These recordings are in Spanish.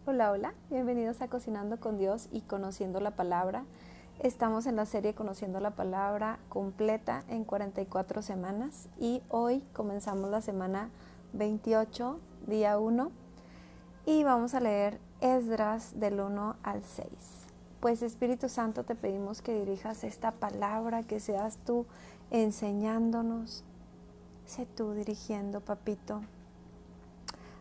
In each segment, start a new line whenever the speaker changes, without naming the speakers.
Hola, hola, bienvenidos a Cocinando con Dios y Conociendo la Palabra. Estamos en la serie Conociendo la Palabra completa en 44 semanas y hoy comenzamos la semana 28, día 1, y vamos a leer Esdras del 1 al 6. Pues Espíritu Santo, te pedimos que dirijas esta palabra, que seas tú enseñándonos, sé tú dirigiendo, papito.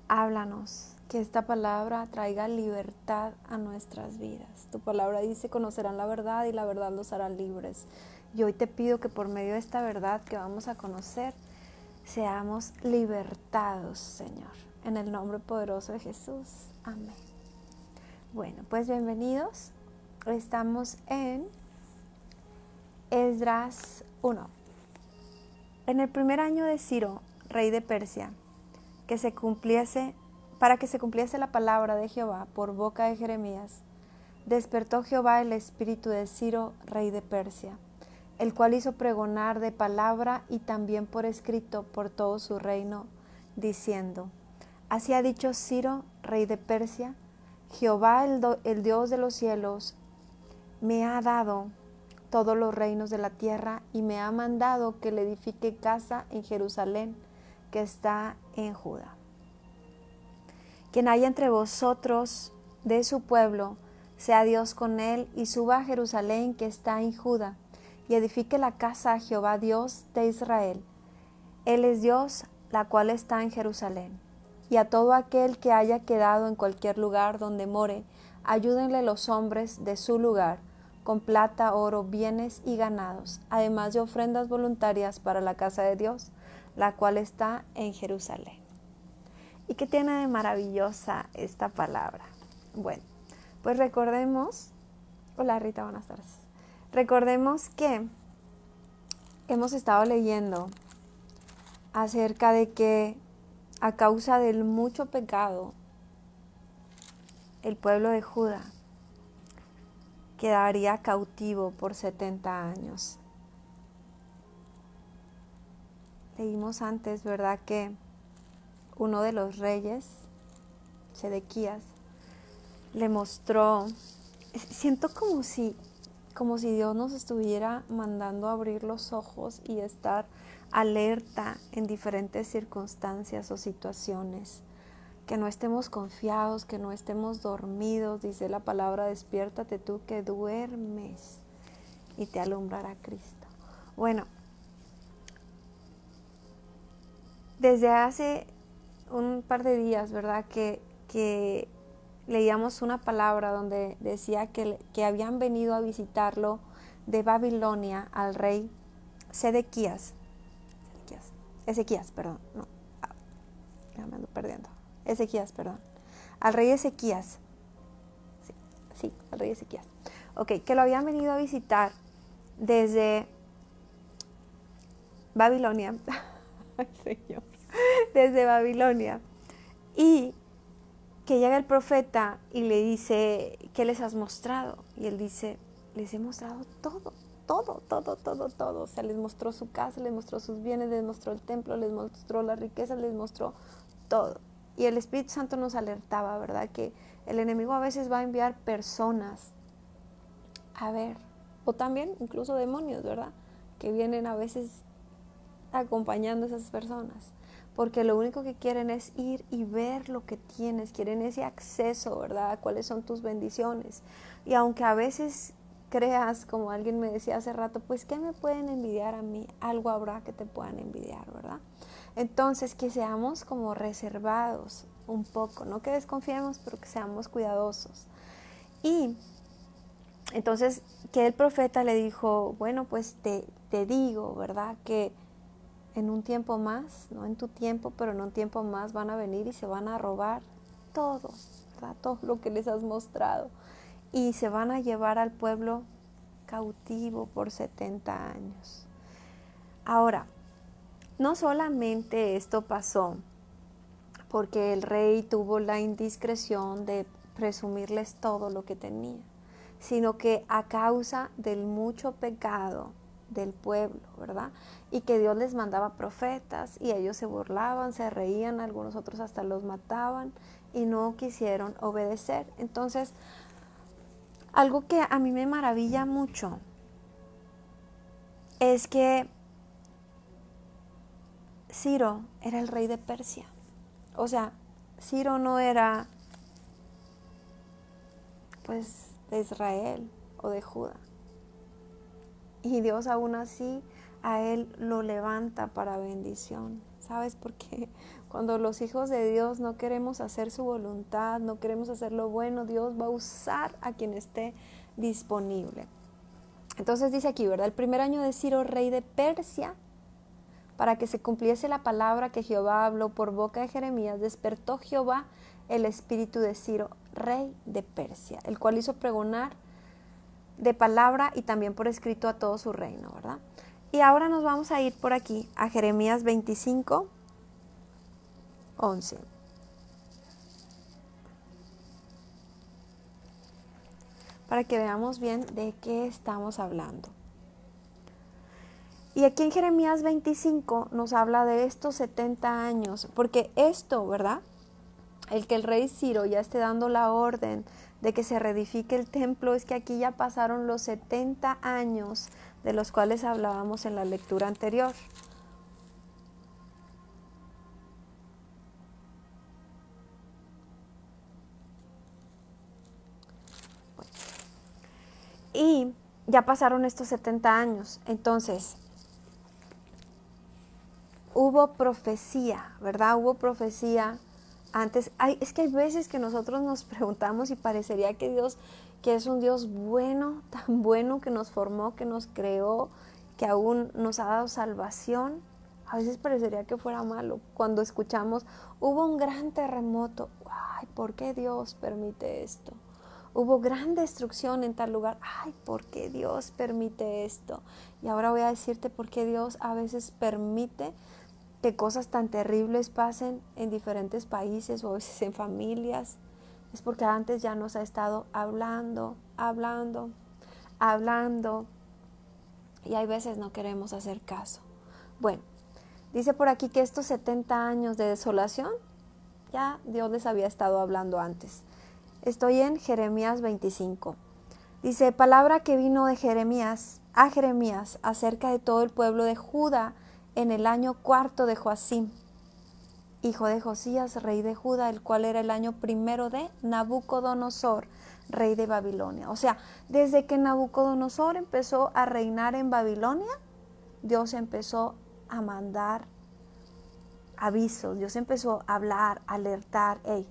Háblanos, que esta palabra traiga libertad a nuestras vidas. Tu palabra dice: conocerán la verdad y la verdad los hará libres. Y hoy te pido que por medio de esta verdad que vamos a conocer, seamos libertados, Señor. En el nombre poderoso de Jesús. Amén. Bueno, pues bienvenidos. Estamos en Esdras 1. En el primer año de Ciro, rey de Persia, para que se cumpliese la palabra de Jehová por boca de Jeremías, despertó Jehová el espíritu de Ciro, rey de Persia, el cual hizo pregonar de palabra y también por escrito por todo su reino, diciendo: así ha dicho Ciro, rey de Persia: Jehová, el Dios de los cielos, me ha dado todos los reinos de la tierra y me ha mandado que le edifique casa en Jerusalén, que está en Judá. Quien haya entre vosotros de su pueblo, sea Dios con él, y suba a Jerusalén, que está en Judá, y edifique la casa a Jehová Dios de Israel. Él es Dios, la cual está en Jerusalén. Y a todo aquel que haya quedado en cualquier lugar donde more, ayúdenle los hombres de su lugar, con plata, oro, bienes y ganados, además de ofrendas voluntarias para la casa de Dios, la cual está en Jerusalén. ¿Y qué tiene de maravillosa esta palabra? Bueno, pues recordemos, hola Rita, buenas tardes. Recordemos que hemos estado leyendo acerca de que a causa del mucho pecado, el pueblo de Judá quedaría cautivo por 70 años. Leímos antes, ¿verdad?, que uno de los reyes, Sedequías, le mostró, siento como si Dios nos estuviera mandando a abrir los ojos y estar alerta en diferentes circunstancias o situaciones, que no estemos confiados, que no estemos dormidos. Dice la palabra: despiértate tú que duermes y te alumbrará Cristo. Bueno, desde hace un par de días, ¿verdad?, que leíamos una palabra donde decía que habían venido a visitarlo de Babilonia al rey Ezequías, perdón, no, ya me ando perdiendo, Ezequías, perdón, al rey Ezequías, sí, al rey Ezequías, ok, que lo habían venido a visitar desde Babilonia, Señor, desde Babilonia, y que llega el profeta y le dice: ¿qué les has mostrado? Y él dice: les he mostrado todo. O sea, les mostró su casa, les mostró sus bienes, les mostró el templo, les mostró las riquezas, les mostró todo. Y el Espíritu Santo nos alertaba, ¿verdad?, que el enemigo a veces va a enviar personas a ver, o también incluso demonios, ¿verdad?, que vienen a veces acompañando a esas personas, porque lo único que quieren es ir y ver lo que tienes, quieren ese acceso, ¿verdad?, cuáles son tus bendiciones. Y aunque a veces creas, como alguien me decía hace rato, pues ¿qué me pueden envidiar a mí? Algo habrá que te puedan envidiar, ¿verdad? Entonces, que seamos como reservados un poco, no que desconfiemos, pero que seamos cuidadosos. Y entonces, que el profeta le dijo: bueno, pues te digo, ¿verdad?, que en un tiempo más, no en tu tiempo, pero en un tiempo más van a venir y se van a robar todo, ¿verdad?, todo lo que les has mostrado, y se van a llevar al pueblo cautivo por 70 años. Ahora, no solamente esto pasó porque el rey tuvo la indiscreción de presumirles todo lo que tenía, sino que a causa del mucho pecado del pueblo, ¿verdad?, y que Dios les mandaba profetas y ellos se burlaban, se reían, algunos otros hasta los mataban. y no quisieron obedecer. Entonces, algo que a mí me maravilla mucho es que Ciro era el rey de Persia. O sea, Ciro no era pues de Israel o de Judá. Y Dios aún así a él lo levanta para bendición. ¿Sabes por qué? Cuando los hijos de Dios no queremos hacer su voluntad, no queremos hacer lo bueno, Dios va a usar a quien esté disponible. Entonces dice aquí, ¿verdad? El primer año de Ciro, rey de Persia, para que se cumpliese la palabra que Jehová habló por boca de Jeremías, despertó Jehová el espíritu de Ciro, rey de Persia, el cual hizo pregonar de palabra y también por escrito a todo su reino, ¿verdad? Y ahora nos vamos a ir por aquí a Jeremías 25, 11. Para que veamos bien de qué estamos hablando. Y aquí en Jeremías 25 nos habla de estos 70 años, porque esto, ¿verdad? El que el rey Ciro ya esté dando la orden de que se reedifique el templo, es que aquí ya pasaron los 70 años de los cuales hablábamos en la lectura anterior. Y ya pasaron estos 70 años, entonces hubo profecía, ¿verdad? Hubo profecía antes. Es que hay veces que nosotros nos preguntamos y parecería que Dios, que es un Dios bueno, tan bueno, que nos formó, que nos creó, que aún nos ha dado salvación. A veces parecería que fuera malo. Cuando escuchamos, hubo un gran terremoto. Ay, ¿por qué Dios permite esto? Hubo gran destrucción en tal lugar. Ay, ¿por qué Dios permite esto? Y ahora voy a decirte por qué Dios a veces permite que cosas tan terribles pasen en diferentes países o a veces en familias. Es porque antes ya nos ha estado hablando, y hay veces no queremos hacer caso. Bueno, dice por aquí que estos 70 años de desolación, ya Dios les había estado hablando antes. Estoy en Jeremías 25. Dice, palabra que vino de Jeremías a Jeremías acerca de todo el pueblo de Judá en el año cuarto de Joacim, hijo de Josías, rey de Judá, el cual era el año primero de Nabucodonosor, rey de Babilonia. O sea, desde que Nabucodonosor empezó a reinar en Babilonia, Dios empezó a mandar avisos, Dios empezó a hablar, a alertar, hey,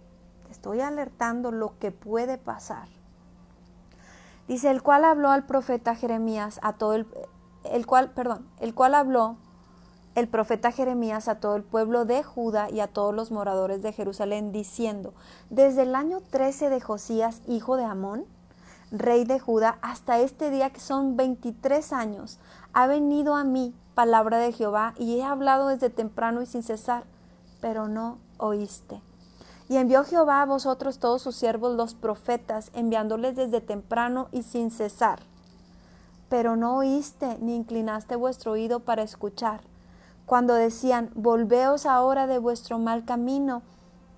te estoy alertando lo que puede pasar. Dice, el cual habló al profeta Jeremías a todo el cual habló el profeta Jeremías a todo el pueblo de Judá y a todos los moradores de Jerusalén, diciendo, desde el año 13 de Josías, hijo de Amón, rey de Judá, hasta este día que son 23 años, ha venido a mí palabra de Jehová, y he hablado desde temprano y sin cesar, pero no oíste. Y envió Jehová a vosotros todos sus siervos los profetas, enviándoles desde temprano y sin cesar. Pero no oíste, ni inclinaste vuestro oído para escuchar. Cuando decían, volveos ahora de vuestro mal camino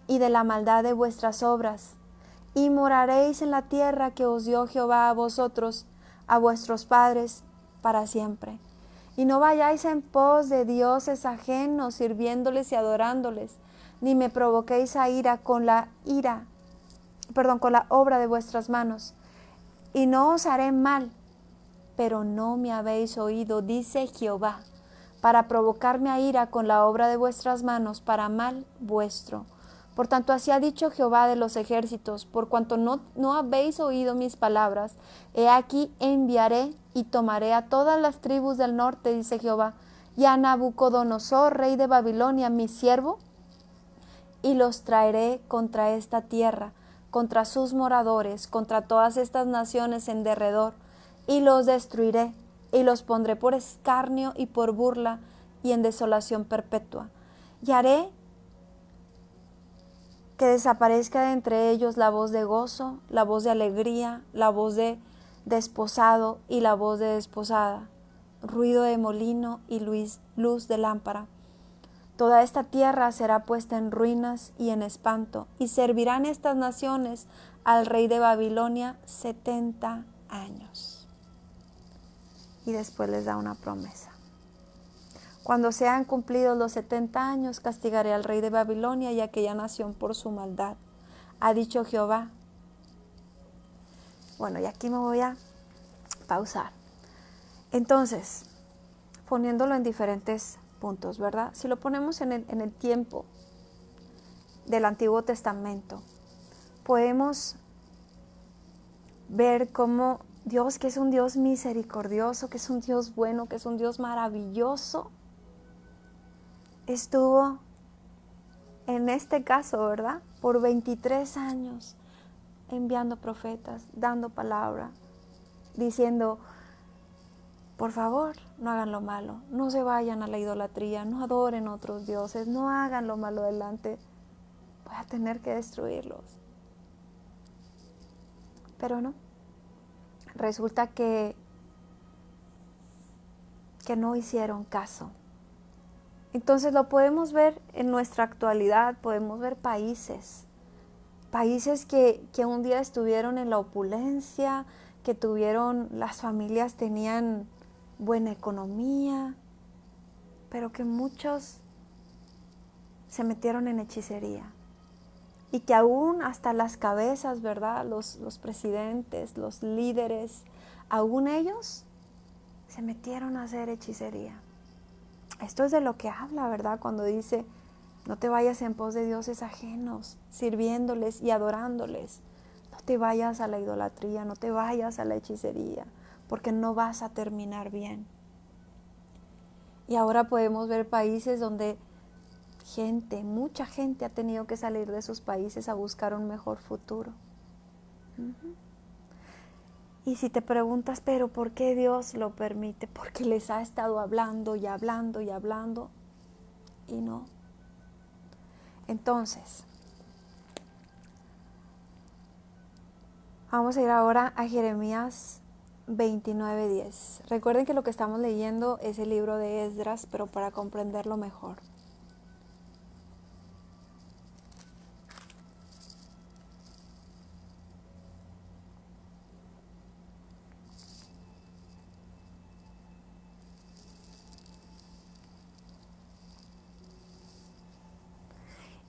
y de la maldad de vuestras obras, y moraréis en la tierra que os dio Jehová a vosotros, a vuestros padres, para siempre. Y no vayáis en pos de dioses ajenos, sirviéndoles y adorándoles, ni me provoquéis a ira con la obra de vuestras manos. Y no os haré mal, pero no me habéis oído, dice Jehová, para provocarme a ira con la obra de vuestras manos, para mal vuestro. Por tanto, así ha dicho Jehová de los ejércitos, por cuanto no habéis oído mis palabras, he aquí enviaré y tomaré a todas las tribus del norte, dice Jehová, y a Nabucodonosor, rey de Babilonia, mi siervo, y los traeré contra esta tierra, contra sus moradores, contra todas estas naciones en derredor, y los destruiré, y los pondré por escarnio y por burla, y en desolación perpetua. Y haré que desaparezca de entre ellos la voz de gozo, la voz de alegría, la voz de desposado y la voz de desposada, ruido de molino y luz de lámpara. Toda esta tierra será puesta en ruinas y en espanto, y servirán estas naciones al rey de Babilonia 70 años. Y después les da una promesa. Cuando sean cumplidos los 70 años, castigaré al rey de Babilonia y a aquella nación por su maldad, ha dicho Jehová. Bueno, y aquí me voy a pausar. Entonces, poniéndolo en diferentes puntos, ¿verdad? Si lo ponemos en el tiempo del Antiguo Testamento, podemos ver cómo Dios, que es un Dios misericordioso, que es un Dios bueno, que es un Dios maravilloso, estuvo en este caso, ¿verdad? Por 23 años enviando profetas, dando palabra, diciendo: por favor, no hagan lo malo, no se vayan a la idolatría, no adoren otros dioses, no hagan lo malo delante, voy a tener que destruirlos. Pero no, resulta que no hicieron caso. Entonces lo podemos ver en nuestra actualidad, podemos ver países que un día estuvieron en la opulencia, que las familias tenían buena economía, pero que muchos se metieron en hechicería. Y que aún hasta las cabezas, ¿verdad? Los presidentes, los líderes, aún ellos se metieron a hacer hechicería. Esto es de lo que habla, ¿verdad? Cuando dice: no te vayas en pos de dioses ajenos, sirviéndoles y adorándoles. No te vayas a la idolatría, no te vayas a la hechicería, porque no vas a terminar bien. Y ahora podemos ver países donde mucha gente ha tenido que salir de sus países a buscar un mejor futuro. Y si te preguntas, ¿pero por qué Dios lo permite? Porque les ha estado hablando y hablando y hablando, y no. Entonces, vamos a ir ahora a Jeremías 29:10. Recuerden que lo que estamos leyendo es el libro de Esdras, pero para comprenderlo mejor.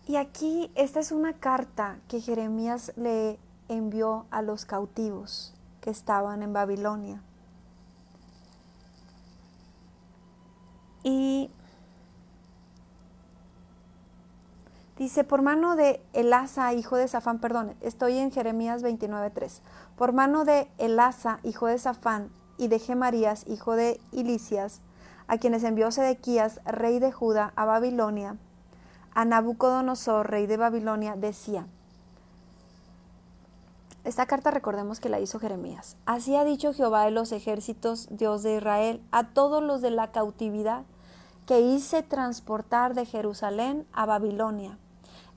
Y aquí, esta es una carta que Jeremías le envió a los cautivos que estaban en Babilonia. Y dice: por mano de Elasa, hijo de Safán, estoy en Jeremías 29:3. Por mano de Elasa, hijo de Safán, y de Gemarías, hijo de Hilcías, a quienes envió Sedequías, rey de Judá, a Babilonia, a Nabucodonosor, rey de Babilonia, decía. Esta carta, recordemos que la hizo Jeremías. Así ha dicho Jehová de los ejércitos, Dios de Israel, a todos los de la cautividad que hice transportar de Jerusalén a Babilonia.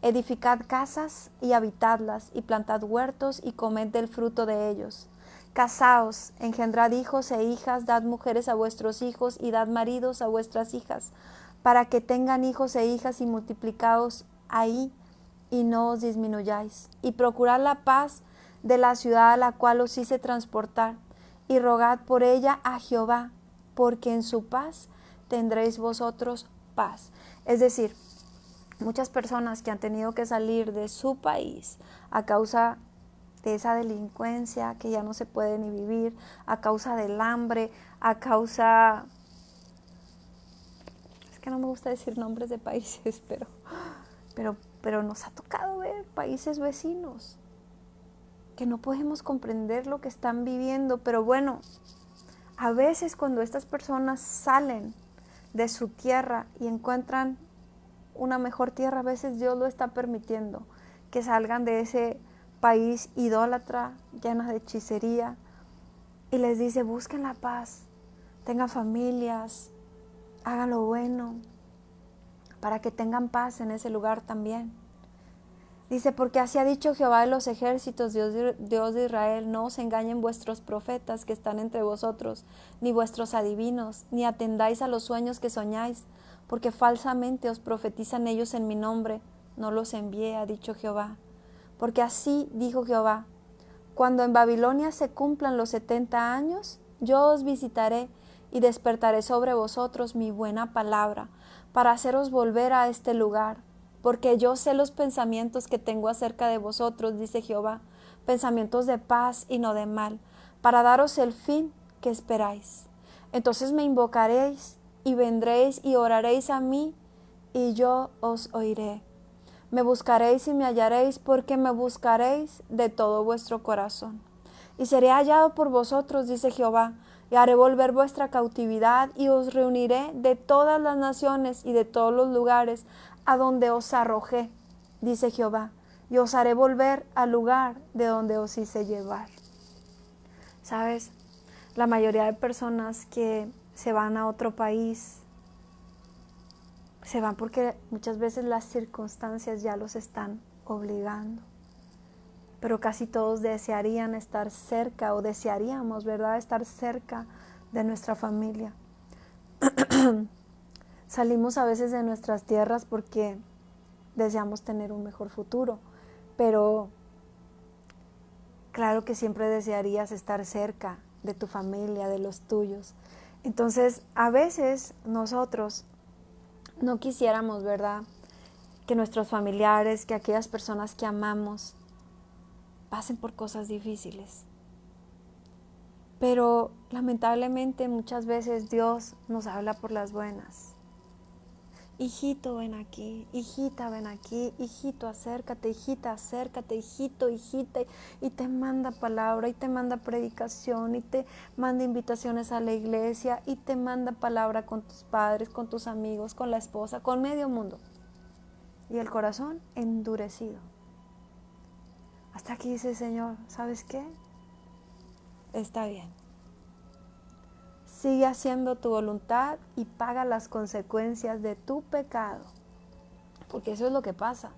Edificad casas y habitadlas, y plantad huertos y comed del fruto de ellos. Casaos, engendrad hijos e hijas, dad mujeres a vuestros hijos y dad maridos a vuestras hijas, para que tengan hijos e hijas y multiplicaos ahí y no os disminuyáis. Y procurad la paz de la ciudad a la cual os hice transportar, y rogad por ella a Jehová, porque en su paz tendréis vosotros paz. Es decir, muchas personas que han tenido que salir de su país a causa de esa delincuencia que ya no se puede ni vivir, a causa del hambre, a causa... Es que no me gusta decir nombres de países, pero nos ha tocado ver países vecinos que no podemos comprender lo que están viviendo. Pero bueno, a veces cuando estas personas salen de su tierra y encuentran una mejor tierra, a veces Dios lo está permitiendo, que salgan de ese país idólatra, llena de hechicería, y les dice: busquen la paz, tengan familias, hagan lo bueno, para que tengan paz en ese lugar también. Dice: porque así ha dicho Jehová de los ejércitos, Dios de Israel, no os engañen vuestros profetas que están entre vosotros, ni vuestros adivinos, ni atendáis a los sueños que soñáis, porque falsamente os profetizan ellos en mi nombre. No los envié, ha dicho Jehová. Porque así dijo Jehová: cuando en Babilonia se cumplan los 70 años, yo os visitaré y despertaré sobre vosotros mi buena palabra, para haceros volver a este lugar. Porque yo sé los pensamientos que tengo acerca de vosotros, dice Jehová, pensamientos de paz y no de mal, para daros el fin que esperáis. Entonces me invocaréis y vendréis y oraréis a mí, y yo os oiré. Me buscaréis y me hallaréis, porque me buscaréis de todo vuestro corazón. Y seré hallado por vosotros, dice Jehová, y haré volver vuestra cautividad, y os reuniré de todas las naciones y de todos los lugares a donde os arrojé, dice Jehová, y os haré volver al lugar de donde os hice llevar. ¿Sabes? La mayoría de personas que se van a otro país, se van porque muchas veces las circunstancias ya los están obligando. Pero casi todos desearían estar cerca, o desearíamos, ¿verdad?, estar cerca de nuestra familia. Salimos a veces de nuestras tierras porque deseamos tener un mejor futuro, pero claro que siempre desearías estar cerca de tu familia, de los tuyos. Entonces, a veces nosotros no quisiéramos, ¿verdad?, que nuestros familiares, que aquellas personas que amamos, pasen por cosas difíciles. Pero lamentablemente muchas veces Dios nos habla por las buenas. Hijito, ven aquí, hijita, ven aquí, hijito, acércate, hijita, acércate, hijito, hijita, y te manda palabra, y te manda predicación, y te manda invitaciones a la iglesia, y te manda palabra con tus padres, con tus amigos, con la esposa, con medio mundo. Y el corazón endurecido. Hasta aquí dice el Señor, ¿sabes qué? Está bien. Sigue haciendo tu voluntad y paga las consecuencias de tu pecado. Porque eso es lo que pasa,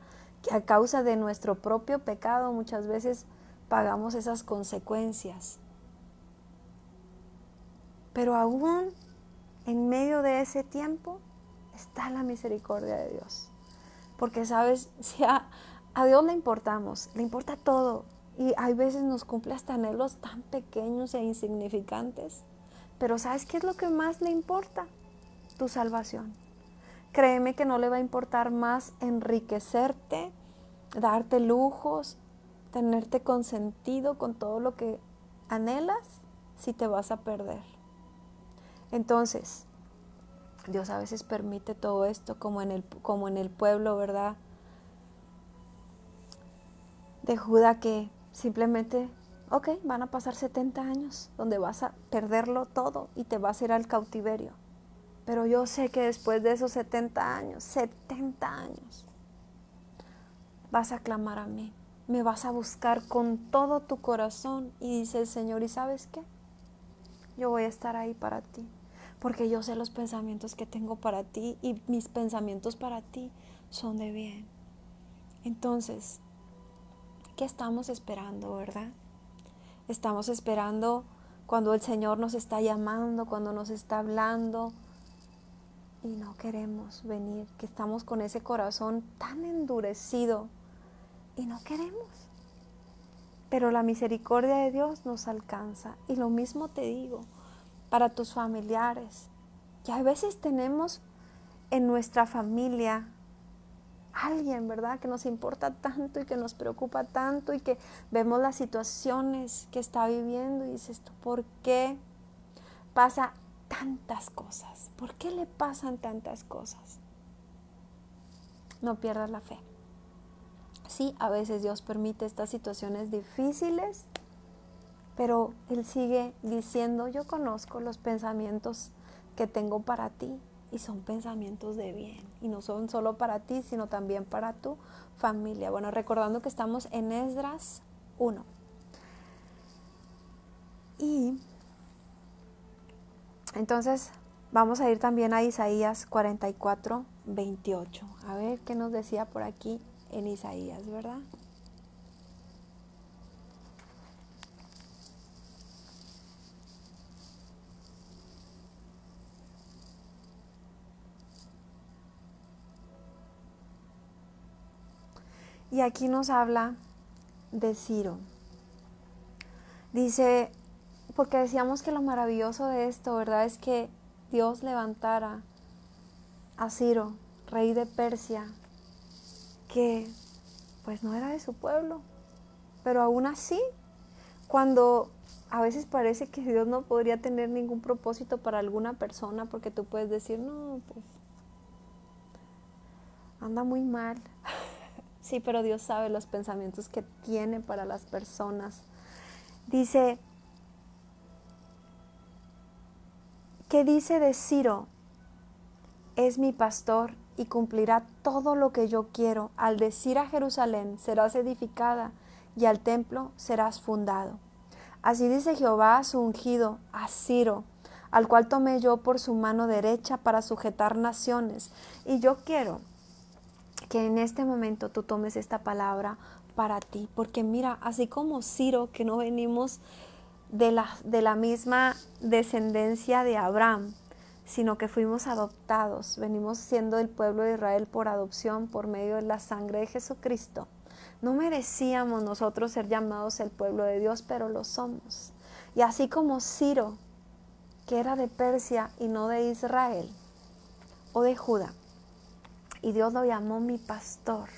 que a causa de nuestro propio pecado muchas veces pagamos esas consecuencias. Pero aún en medio de ese tiempo está la misericordia de Dios. Porque sabes, si a Dios le importamos, le importa todo. Y hay veces nos cumple hasta anhelos tan pequeños e insignificantes. Pero ¿sabes qué es lo que más le importa? Tu salvación. Créeme que no le va a importar más enriquecerte, darte lujos, tenerte consentido con todo lo que anhelas, si te vas a perder. Entonces, Dios a veces permite todo esto, como en el pueblo, ¿verdad?, de Judá, que simplemente, ok, van a pasar 70 años donde vas a perderlo todo y te vas a ir al cautiverio. Pero yo sé que después de esos 70 años, vas a clamar a mí, me vas a buscar con todo tu corazón. Y dice el Señor, ¿y sabes qué? Yo voy a estar ahí para ti, porque yo sé los pensamientos que tengo para ti, y mis pensamientos para ti son de bien. Entonces, ¿qué estamos esperando, verdad? Estamos esperando cuando el Señor nos está llamando, cuando nos está hablando, y no queremos venir, que estamos con ese corazón tan endurecido y no queremos. Pero la misericordia de Dios nos alcanza. Y lo mismo te digo para tus familiares, que a veces tenemos en nuestra familia alguien, ¿verdad?, que nos importa tanto y que nos preocupa tanto, y que vemos las situaciones que está viviendo y dices tú, ¿por qué pasa tantas cosas? ¿Por qué le pasan tantas cosas? No pierdas la fe. Sí, a veces Dios permite estas situaciones difíciles, pero Él sigue diciendo, yo conozco los pensamientos que tengo para ti, y son pensamientos de bien, y no son solo para ti, sino también para tu familia. Bueno, recordando que estamos en Esdras 1. Y entonces vamos a ir también a Isaías 44, 28. A ver qué nos decía por aquí en Isaías, ¿verdad? Y aquí nos habla de Ciro. Dice, porque decíamos que lo maravilloso de esto, ¿verdad? Es que Dios levantara a Ciro, rey de Persia, que pues no era de su pueblo, pero aún así, cuando a veces parece que Dios no podría tener ningún propósito para alguna persona, porque tú puedes decir, no, pues anda muy mal. Sí, pero Dios sabe los pensamientos que tiene para las personas. Dice, ¿qué dice de Ciro? Es mi pastor y cumplirá todo lo que yo quiero. Al decir a Jerusalén, serás edificada, y al templo serás fundado. Así dice Jehová a su ungido, a Ciro, al cual tomé yo por su mano derecha para sujetar naciones. Y yo quiero que en este momento tú tomes esta palabra para ti, porque mira, así como Ciro, que no venimos de la misma descendencia de Abraham, sino que fuimos adoptados, venimos siendo el pueblo de Israel por adopción por medio de la sangre de Jesucristo. No merecíamos nosotros ser llamados el pueblo de Dios, pero lo somos. Y así como Ciro, que era de Persia y no de Israel o de Judá, y Dios lo llamó mi pastor,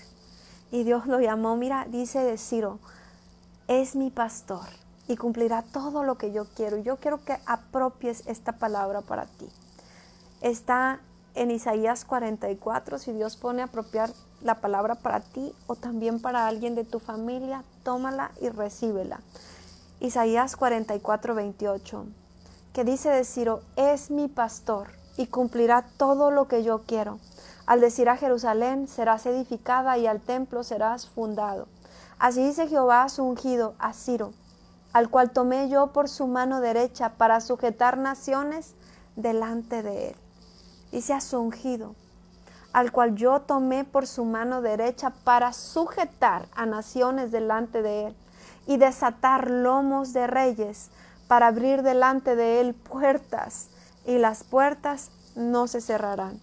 y Dios lo llamó, mira, dice de Ciro, es mi pastor y cumplirá todo lo que yo quiero. Yo quiero que apropies esta palabra para ti. Está en Isaías 44, si Dios pone a apropiar la palabra para ti o también para alguien de tu familia, tómala y recíbela. Isaías 44, 28, que dice de Ciro, es mi pastor y cumplirá todo lo que yo quiero. Al decir a Jerusalén, serás edificada, y al templo serás fundado. Así dice Jehová a su ungido, a Ciro, al cual tomé yo por su mano derecha para sujetar naciones delante de él. Dice a su ungido, al cual yo tomé por su mano derecha para sujetar a naciones delante de él y desatar lomos de reyes, para abrir delante de él puertas, y las puertas no se cerrarán.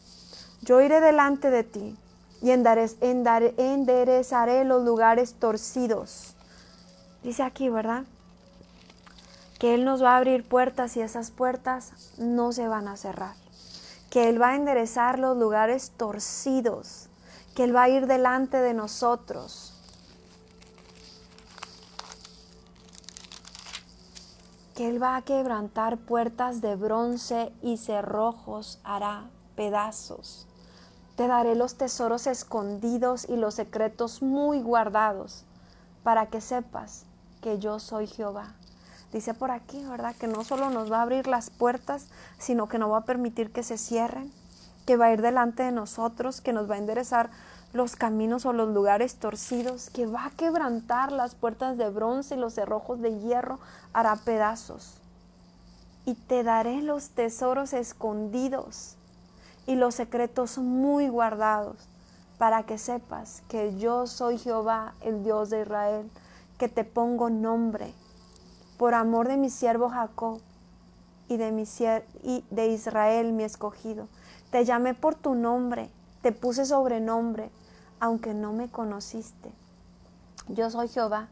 Yo iré delante de ti y enderezaré los lugares torcidos. Dice aquí, ¿verdad? Que Él nos va a abrir puertas y esas puertas no se van a cerrar. Que Él va a enderezar los lugares torcidos. Que Él va a ir delante de nosotros. Que Él va a quebrantar puertas de bronce y cerrojos hará pedazos. Te daré los tesoros escondidos y los secretos muy guardados, para que sepas que yo soy Jehová. Dice por aquí, ¿verdad? Que no solo nos va a abrir las puertas, sino que no va a permitir que se cierren, que va a ir delante de nosotros, que nos va a enderezar los caminos o los lugares torcidos, que va a quebrantar las puertas de bronce y los cerrojos de hierro hará pedazos. Y te daré los tesoros escondidos y los secretos muy guardados, para que sepas que yo soy Jehová, el Dios de Israel, que te pongo nombre, por amor de mi siervo Jacob y de Israel mi escogido. Te llamé por tu nombre, te puse sobrenombre, aunque no me conociste. Yo soy Jehová,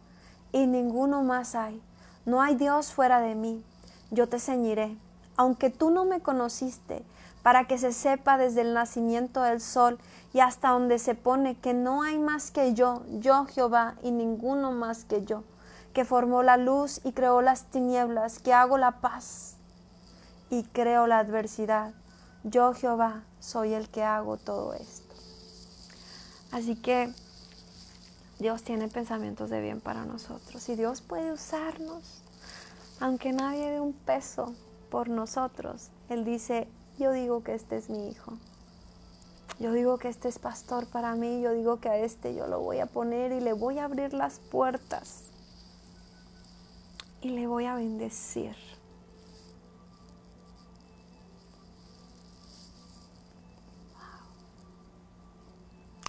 y ninguno más hay. No hay Dios fuera de mí. Yo te ceñiré, aunque tú no me conociste, para que se sepa desde el nacimiento del sol y hasta donde se pone que no hay más que yo Jehová, y ninguno más que yo, que formó la luz y creó las tinieblas, que hago la paz y creo la adversidad. Yo Jehová soy el que hago todo esto. Así que Dios tiene pensamientos de bien para nosotros y Dios puede usarnos, aunque nadie dé un peso por nosotros. Él dice, yo digo que este es mi hijo. Yo digo que este es pastor para mí. Yo digo que a este yo lo voy a poner y le voy a abrir las puertas. Y le voy a bendecir.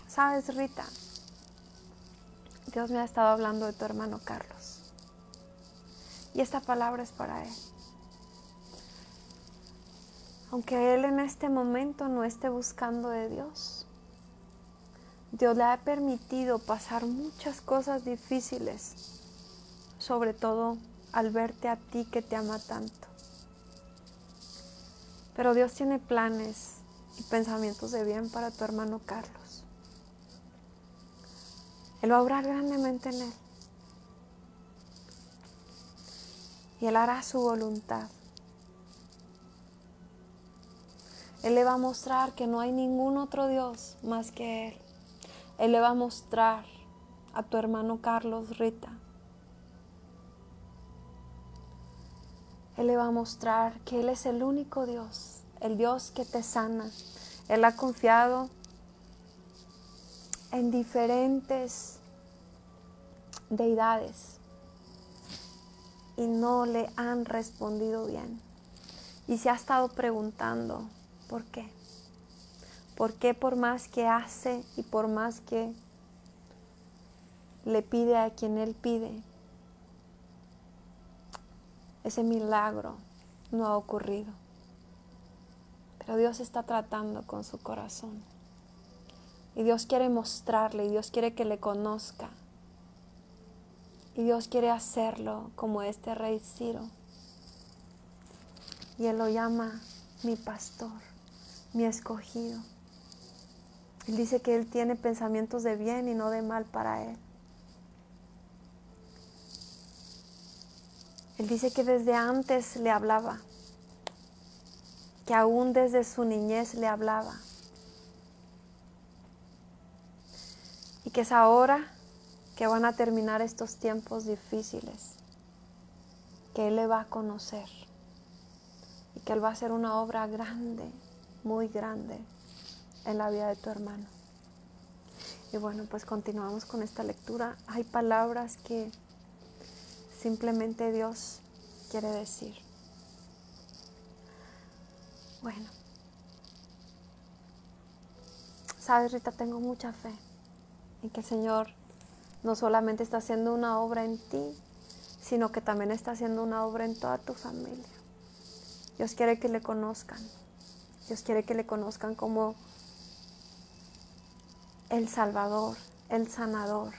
¿Sabes, Rita? Dios me ha estado hablando de tu hermano Carlos. Y esta palabra es para él. Aunque él en este momento no esté buscando de Dios, Dios le ha permitido pasar muchas cosas difíciles, sobre todo al verte a ti que te ama tanto. Pero Dios tiene planes y pensamientos de bien para tu hermano Carlos. Él va a obrar grandemente en él. Y Él hará su voluntad. Él le va a mostrar que no hay ningún otro Dios más que Él. Él le va a mostrar a tu hermano Carlos, Rita. Él le va a mostrar que Él es el único Dios, el Dios que te sana. Él ha confiado en diferentes deidades y no le han respondido bien. Y se ha estado preguntando, ¿por qué? ¿Por qué por más que hace y por más que le pide a quien Él pide, ese milagro no ha ocurrido? Pero Dios está tratando con su corazón. Y Dios quiere mostrarle, y Dios quiere que le conozca. Y Dios quiere hacerlo como este rey Ciro. Y Él lo llama mi pastor, mi escogido. Él dice que Él tiene pensamientos de bien y no de mal para Él. Él dice que desde antes le hablaba, que aún desde su niñez le hablaba. Y que es ahora que van a terminar estos tiempos difíciles, que Él le va a conocer y que Él va a hacer una obra grande, muy grande en la vida de tu hermano. Y bueno, pues continuamos con esta lectura. Hay palabras que simplemente Dios quiere decir. Bueno, sabes, Rita, tengo mucha fe en que el Señor no solamente está haciendo una obra en ti, sino que también está haciendo una obra en toda tu familia. Dios quiere que le conozcan. Dios quiere que le conozcan como el Salvador, el Sanador.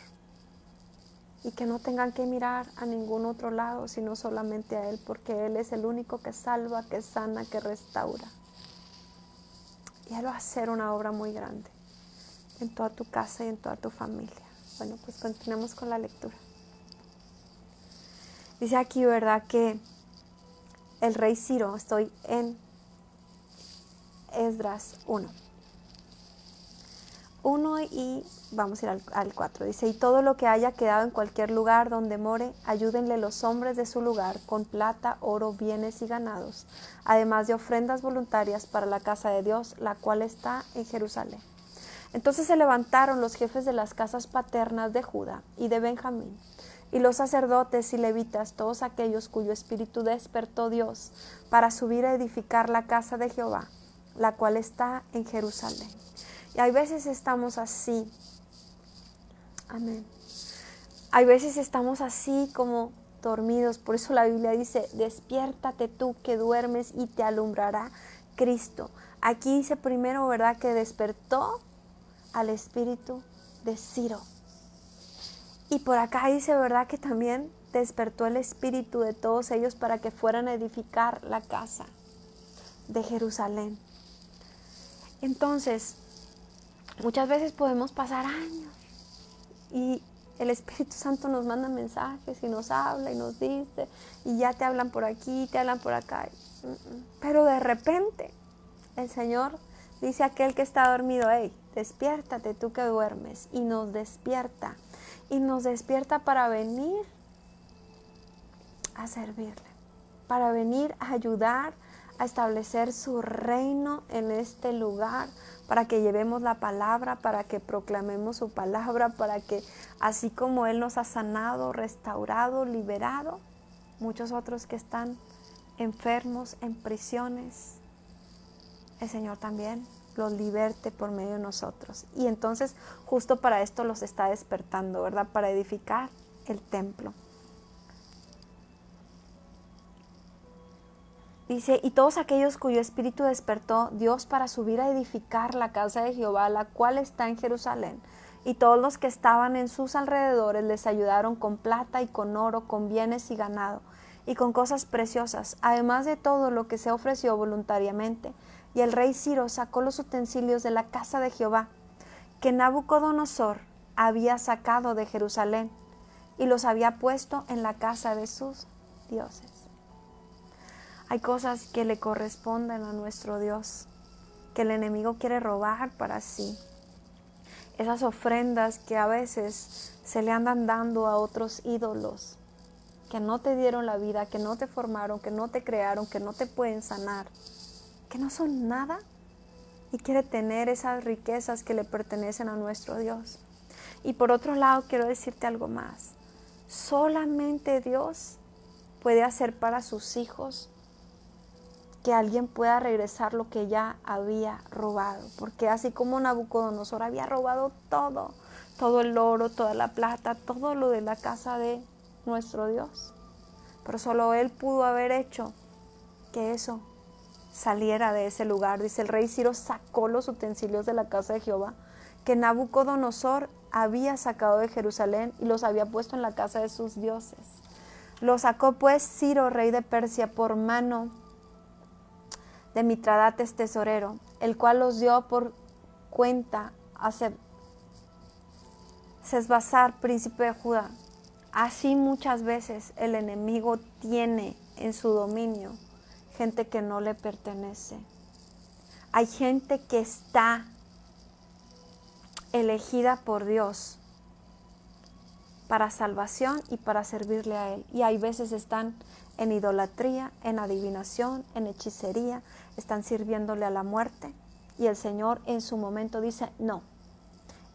Y que no tengan que mirar a ningún otro lado, sino solamente a Él, porque Él es el único que salva, que sana, que restaura. Y Él va a hacer una obra muy grande en toda tu casa y en toda tu familia. Bueno, pues continuemos con la lectura. Dice aquí, ¿verdad?, que el rey Ciro, estoy en Esdras 1 y vamos a ir al 4. Dice, y todo lo que haya quedado en cualquier lugar donde more, ayúdenle los hombres de su lugar con plata, oro, bienes y ganados, además de ofrendas voluntarias para la casa de Dios, la cual está en Jerusalén. Entonces se levantaron los jefes de las casas paternas de Judá y de Benjamín, y los sacerdotes y levitas, todos aquellos cuyo espíritu despertó Dios, para subir a edificar la casa de Jehová, la cual está en Jerusalén. Y hay veces estamos así. Amén. Hay veces estamos así como dormidos. Por eso la Biblia dice, despiértate tú que duermes y te alumbrará Cristo. Aquí dice primero, ¿verdad?, que despertó al espíritu de Ciro. Y por acá dice, ¿verdad?, que también despertó el espíritu de todos ellos para que fueran a edificar la casa de Jerusalén. Entonces, muchas veces podemos pasar años y el Espíritu Santo nos manda mensajes y nos habla y nos dice, y ya te hablan por aquí, te hablan por acá. Pero de repente el Señor dice a aquel que está dormido, hey, despiértate tú que duermes, y nos despierta. Y nos despierta para venir a servirle, para venir a ayudar a establecer su reino en este lugar, para que llevemos la palabra, para que proclamemos su palabra, para que así como Él nos ha sanado, restaurado, liberado, muchos otros que están enfermos, en prisiones, el Señor también los liberte por medio de nosotros. Y entonces justo para esto los está despertando, ¿verdad?, para edificar el templo. Dice, y todos aquellos cuyo espíritu despertó Dios para subir a edificar la casa de Jehová, la cual está en Jerusalén. Y todos los que estaban en sus alrededores les ayudaron con plata y con oro, con bienes y ganado, y con cosas preciosas, además de todo lo que se ofreció voluntariamente. Y el rey Ciro sacó los utensilios de la casa de Jehová, que Nabucodonosor había sacado de Jerusalén, y los había puesto en la casa de sus dioses. Hay cosas que le corresponden a nuestro Dios, que el enemigo quiere robar para sí. Esas ofrendas que a veces se le andan dando a otros ídolos, que no te dieron la vida, que no te formaron, que no te crearon, que no te pueden sanar, que no son nada, y quiere tener esas riquezas que le pertenecen a nuestro Dios. Y por otro lado, quiero decirte algo más. Solamente Dios puede hacer para sus hijos que alguien pueda regresar lo que ya había robado, porque así como Nabucodonosor había robado todo el oro, toda la plata, todo lo de la casa de nuestro Dios, pero solo él pudo haber hecho que eso saliera de ese lugar. Dice, el rey Ciro sacó los utensilios de la casa de Jehová, que Nabucodonosor había sacado de Jerusalén, y los había puesto en la casa de sus dioses. Lo sacó pues Ciro, rey de Persia, por mano de Mitradates tesorero, el cual los dio por cuenta a Sesbazar, príncipe de Judá. Así muchas veces el enemigo tiene en su dominio gente que no le pertenece. Hay gente que está elegida por Dios para salvación y para servirle a Él. Y hay veces están en idolatría, en adivinación, en hechicería, están sirviéndole a la muerte. Y el Señor en su momento dice, no,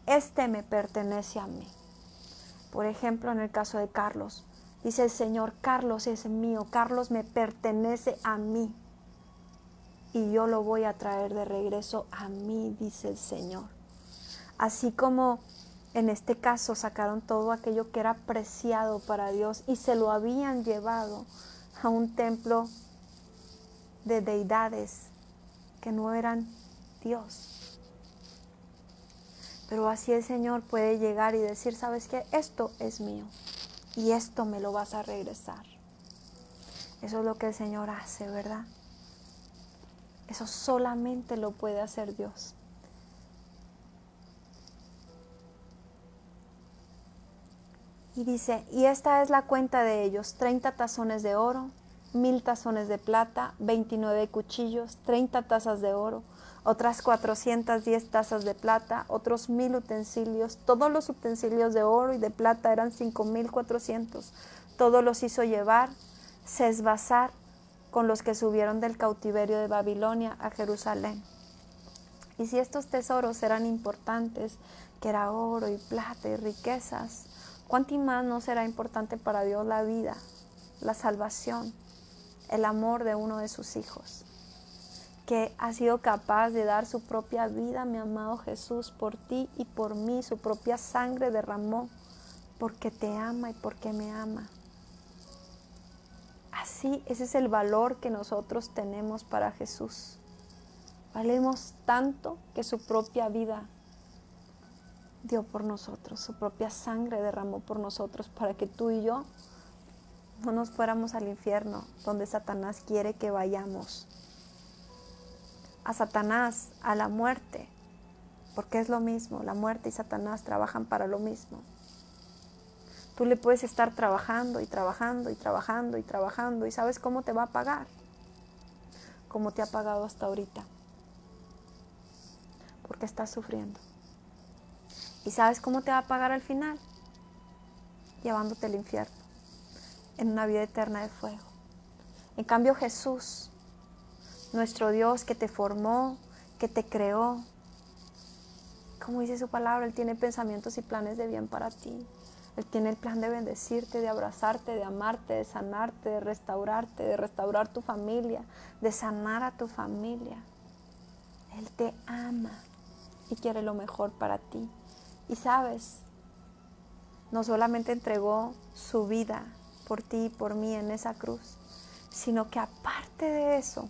este me pertenece a mí. Por ejemplo, en el caso de Carlos, dice el Señor, Carlos es mío, Carlos me pertenece a mí. Y yo lo voy a traer de regreso a mí, dice el Señor. Así como en este caso sacaron todo aquello que era preciado para Dios y se lo habían llevado a un templo de deidades que no eran Dios. Pero así el Señor puede llegar y decir, ¿sabes qué? Esto es mío y esto me lo vas a regresar. Eso es lo que el Señor hace, ¿verdad? Eso solamente lo puede hacer Dios. Y dice, y esta es la cuenta de ellos, 30 tazones de oro, 1000 tazones de plata, 29 cuchillos, 30 tazas de oro, otras 410 tazas de plata, otros 1000 utensilios. Todos los utensilios de oro y de plata eran 5400. Todos los hizo llevar Sesbazar con los que subieron del cautiverio de Babilonia a Jerusalén. Y si estos tesoros eran importantes, que era oro y plata y riquezas, ¿cuánto más no será importante para Dios la vida, la salvación, el amor de uno de sus hijos, que ha sido capaz de dar su propia vida, mi amado Jesús, por ti y por mí? Su propia sangre derramó porque te ama y porque me ama. Así, ese es el valor que nosotros tenemos para Jesús. Valemos tanto que su propia vida dio por nosotros, su propia sangre derramó por nosotros para que tú y yo no nos fuéramos al infierno donde Satanás quiere que vayamos. A Satanás, a la muerte, porque es lo mismo, la muerte y Satanás trabajan para lo mismo. Tú le puedes estar trabajando y trabajando y trabajando y trabajando, y ¿sabes cómo te va a pagar? Como te ha pagado hasta ahorita, porque estás sufriendo. ¿Y sabes cómo te va a pagar al final? Llevándote al infierno, en una vida eterna de fuego. En cambio Jesús, nuestro Dios que te formó, que te creó, como dice su palabra, Él tiene pensamientos y planes de bien para ti. Él tiene el plan de bendecirte, de abrazarte, de amarte, de sanarte, de restaurar tu familia, de sanar a tu familia. Él te ama y quiere lo mejor para ti. Y sabes, no solamente entregó su vida por ti y por mí en esa cruz, sino que aparte de eso,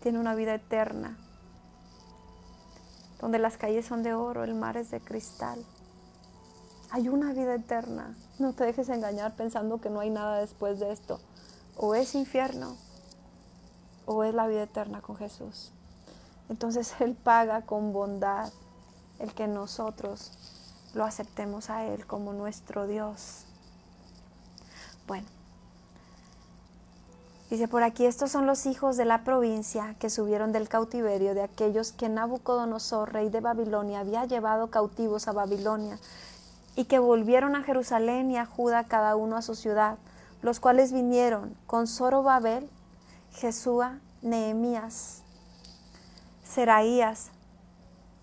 tiene una vida eterna, donde las calles son de oro, el mar es de cristal. Hay una vida eterna. No te dejes engañar pensando que no hay nada después de esto. O es infierno, o es la vida eterna con Jesús. Entonces Él paga con bondad el que nosotros lo aceptemos a Él como nuestro Dios. Bueno, dice por aquí, estos son los hijos de la provincia que subieron del cautiverio de aquellos que Nabucodonosor, rey de Babilonia, había llevado cautivos a Babilonia, y que volvieron a Jerusalén y a Judá, cada uno a su ciudad, los cuales vinieron con Zorobabel, Jesúa, Nehemías, Seraías,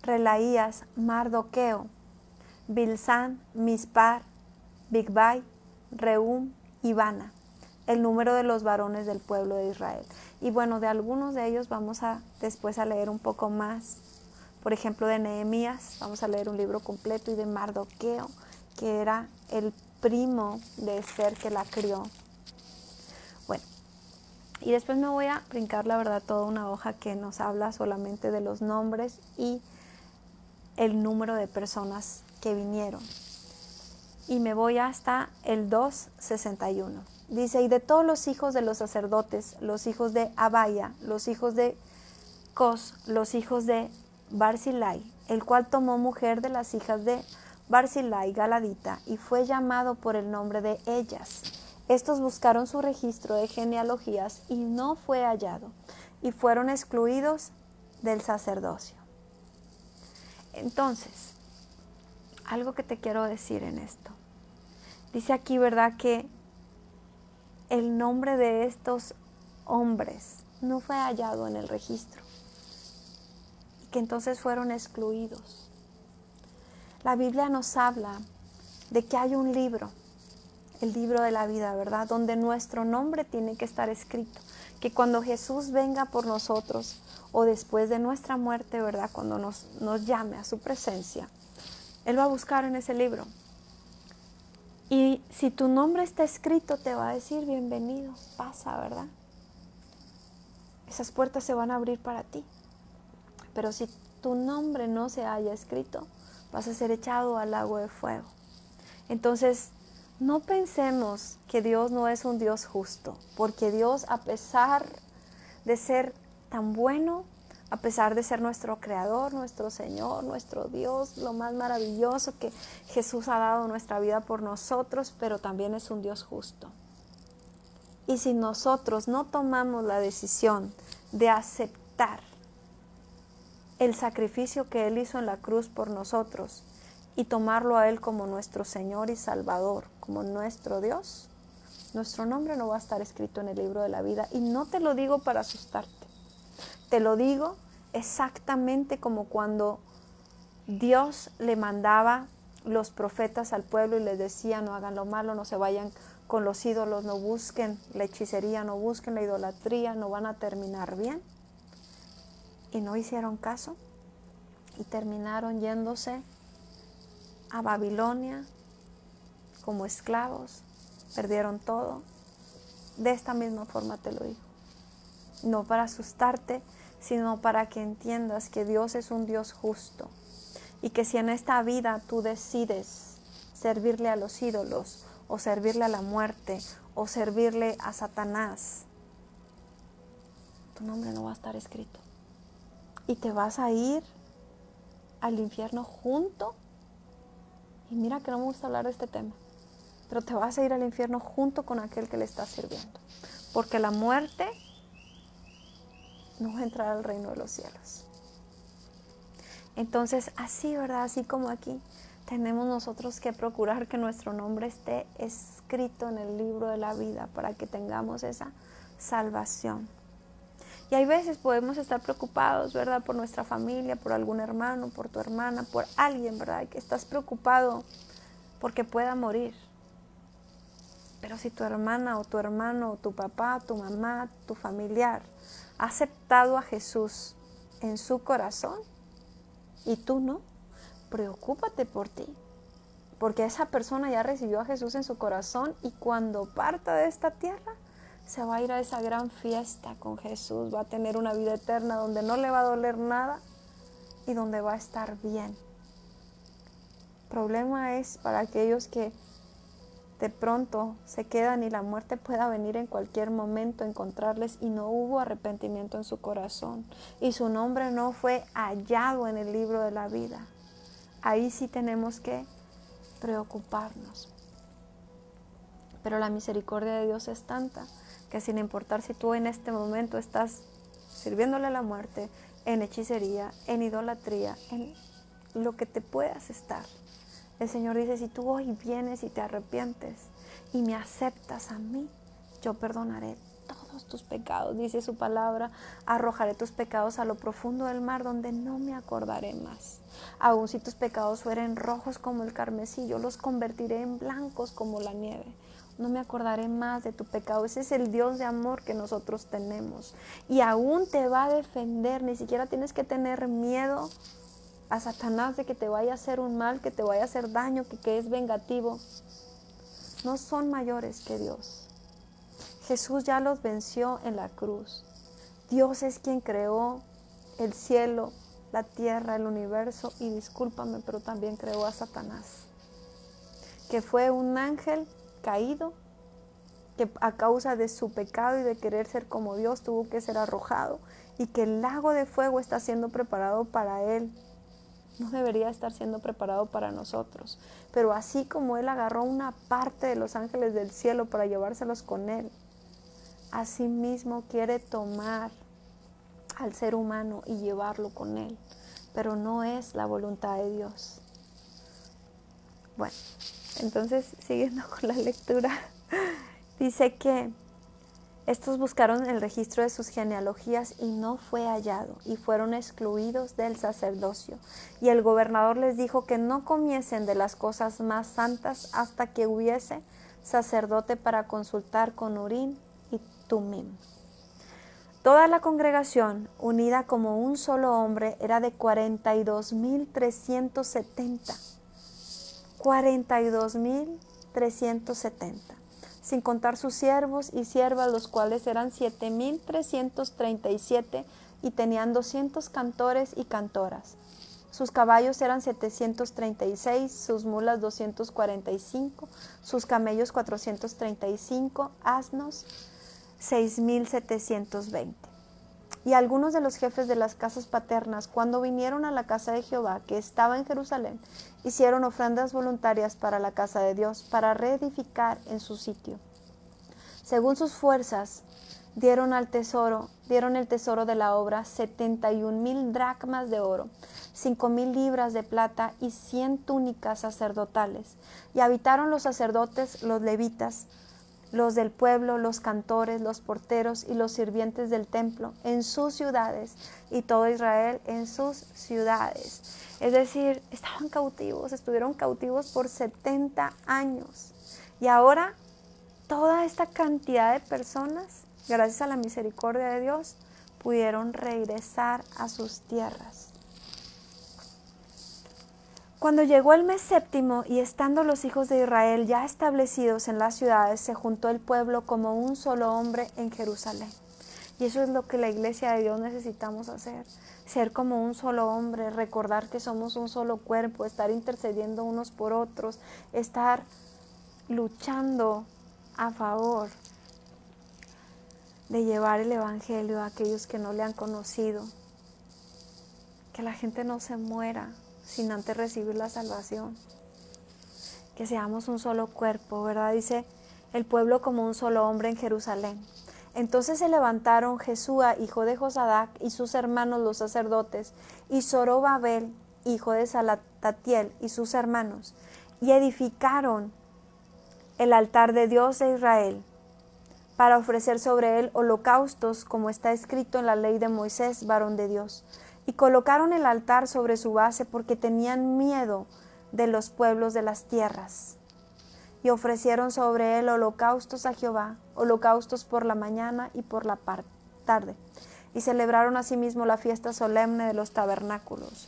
Relaías, Mardoqueo, Bilsán, Mispar, Bigvai, Rehum y Bana, el número de los varones del pueblo de Israel. Y bueno, de algunos de ellos vamos a después a leer un poco más. Por ejemplo, de Nehemías, vamos a leer un libro completo, y de Mardoqueo, que era el primo de Esther que la crió. Bueno, y después me voy a brincar, la verdad, toda una hoja que nos habla solamente de los nombres y el número de personas que vinieron. Y me voy hasta el 2:61. Dice, y de todos los hijos de los sacerdotes, los hijos de Abaya, los hijos de Cos, los hijos de Barzillai, el cual tomó mujer de las hijas de Barzillai Galadita, y fue llamado por el nombre de ellas. Estos buscaron su registro de genealogías y no fue hallado, y fueron excluidos del sacerdocio. Entonces, algo que te quiero decir en esto. Dice aquí, ¿verdad?, que el nombre de estos hombres no fue hallado en el registro, y que entonces fueron excluidos. La Biblia nos habla de que hay un libro, el libro de la vida, ¿verdad?, donde nuestro nombre tiene que estar escrito, que cuando Jesús venga por nosotros, o después de nuestra muerte, ¿verdad?, cuando nos llame a su presencia, Él va a buscar en ese libro. Y si tu nombre está escrito, te va a decir, bienvenido, pasa, ¿verdad? Esas puertas se van a abrir para ti. Pero si tu nombre no se haya escrito, vas a ser echado al lago de fuego. Entonces, no pensemos que Dios no es un Dios justo, porque Dios, a pesar de ser tan bueno, a pesar de ser nuestro Creador, nuestro Señor, nuestro Dios, lo más maravilloso que Jesús ha dado nuestra vida por nosotros, pero también es un Dios justo. Y si nosotros no tomamos la decisión de aceptar el sacrificio que Él hizo en la cruz por nosotros y tomarlo a Él como nuestro Señor y Salvador, como nuestro Dios, nuestro nombre no va a estar escrito en el libro de la vida. Y no te lo digo para asustarte, te lo digo exactamente como cuando Dios le mandaba los profetas al pueblo y les decía, no hagan lo malo, no se vayan con los ídolos, no busquen la hechicería, no busquen la idolatría, no van a terminar bien. Y no hicieron caso y terminaron yéndose a Babilonia como esclavos, perdieron todo. De esta misma forma te lo digo, no para asustarte, sino para que entiendas que Dios es un Dios justo, y que si en esta vida tú decides servirle a los ídolos, o servirle a la muerte, o servirle a Satanás, tu nombre no va a estar escrito, y te vas a ir al infierno junto. Y mira que no me gusta hablar de este tema, pero te vas a ir al infierno junto con aquel que le estás sirviendo, porque la muerte no va a entrar al reino de los cielos. Entonces, así, ¿verdad?, así como aquí, tenemos nosotros que procurar que nuestro nombre esté escrito en el libro de la vida para que tengamos esa salvación. Y hay veces podemos estar preocupados, ¿verdad?, por nuestra familia, por algún hermano, por tu hermana, por alguien, ¿verdad?, que estás preocupado porque pueda morir. Pero si tu hermana o tu hermano o tu papá, tu mamá, tu familiar ha aceptado a Jesús en su corazón y tú no, preocúpate por ti, porque esa persona ya recibió a Jesús en su corazón, y cuando parta de esta tierra se va a ir a esa gran fiesta con Jesús, va a tener una vida eterna donde no le va a doler nada y donde va a estar bien. El problema es para aquellos que de pronto se quedan y la muerte pueda venir en cualquier momento a encontrarles y no hubo arrepentimiento en su corazón y su nombre no fue hallado en el libro de la vida. Ahí sí tenemos que preocuparnos. Pero la misericordia de Dios es tanta que sin importar si tú en este momento estás sirviéndole a la muerte, en hechicería, en idolatría, en lo que te puedas estar, el Señor dice, si tú hoy vienes y te arrepientes y me aceptas a mí, yo perdonaré todos tus pecados. Dice su palabra, arrojaré tus pecados a lo profundo del mar donde no me acordaré más. Aun si tus pecados fueren rojos como el carmesí, yo los convertiré en blancos como la nieve. No me acordaré más de tu pecado. Ese es el Dios de amor que nosotros tenemos. Y aún te va a defender, ni siquiera tienes que tener miedo a Satanás de que te vaya a hacer un mal, que te vaya a hacer daño, que es vengativo. No son mayores que Dios. Jesús ya los venció en la cruz. Dios es quien creó el cielo, la tierra, el universo y discúlpame, pero también creó a Satanás, que fue un ángel caído, que a causa de su pecado y de querer ser como Dios tuvo que ser arrojado y que el lago de fuego está siendo preparado para él. No debería estar siendo preparado para nosotros. Pero así como Él agarró una parte de los ángeles del cielo para llevárselos con Él, así mismo quiere tomar al ser humano y llevarlo con Él. Pero no es la voluntad de Dios. Bueno, entonces siguiendo con la lectura, dice que estos buscaron el registro de sus genealogías y no fue hallado, y fueron excluidos del sacerdocio. Y el gobernador les dijo que no comiesen de las cosas más santas hasta que hubiese sacerdote para consultar con Urim y Tumim. Toda la congregación, unida como un solo hombre, era de 42,370. 42,370. Sin contar sus siervos y siervas, los cuales eran 7,337 y tenían 200 cantores y cantoras. Sus caballos eran 736, sus mulas 245, sus camellos 435, asnos 6,720. Y algunos de los jefes de las casas paternas, cuando vinieron a la casa de Jehová, que estaba en Jerusalén, hicieron ofrendas voluntarias para la casa de Dios, para reedificar en su sitio. Según sus fuerzas, dieron el tesoro de la obra 71,000 dracmas de oro, 5,000 libras de plata y 100 túnicas sacerdotales. Y habitaron los sacerdotes, los levitas, los del pueblo, los cantores, los porteros y los sirvientes del templo en sus ciudades y todo Israel en sus ciudades. Es decir, estaban cautivos, estuvieron cautivos por 70 años. Y ahora toda esta cantidad de personas, gracias a la misericordia de Dios, pudieron regresar a sus tierras. Cuando llegó el mes séptimo y estando los hijos de Israel ya establecidos en las ciudades, se juntó el pueblo como un solo hombre en Jerusalén. Y eso es lo que la iglesia de Dios necesitamos hacer, ser como un solo hombre, recordar que somos un solo cuerpo, estar intercediendo unos por otros, estar luchando a favor de llevar el evangelio a aquellos que no le han conocido, que la gente no se muera sin antes recibir la salvación, que seamos un solo cuerpo, ¿verdad? Dice el pueblo como un solo hombre en Jerusalén. Entonces se levantaron Jesúa, hijo de Josadac, y sus hermanos los sacerdotes, y Zorobabel, hijo de Salatatiel, y sus hermanos, y edificaron el altar de Dios de Israel, para ofrecer sobre él holocaustos, como está escrito en la ley de Moisés, varón de Dios. Y colocaron el altar sobre su base porque tenían miedo de los pueblos de las tierras. Y ofrecieron sobre él holocaustos a Jehová, holocaustos por la mañana y por la tarde. Y celebraron asimismo la fiesta solemne de los tabernáculos.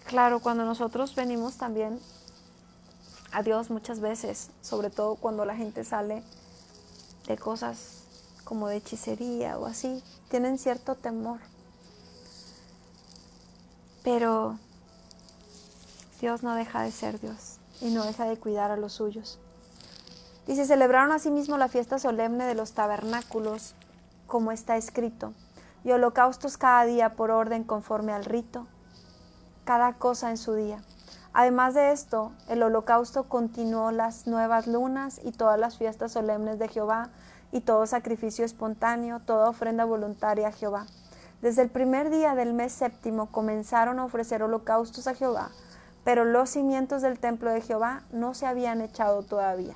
Claro, cuando nosotros venimos también a Dios muchas veces, sobre todo cuando la gente sale de cosas como de hechicería o así, tienen cierto temor. Pero Dios no deja de ser Dios y no deja de cuidar a los suyos. Dice, celebraron asimismo la fiesta solemne de los tabernáculos, como está escrito, y holocaustos cada día por orden conforme al rito, cada cosa en su día. Además de esto, el holocausto continuó las nuevas lunas y todas las fiestas solemnes de Jehová, y todo sacrificio espontáneo, toda ofrenda voluntaria a Jehová. Desde el primer día del mes séptimo comenzaron a ofrecer holocaustos a Jehová, pero los cimientos del templo de Jehová no se habían echado todavía.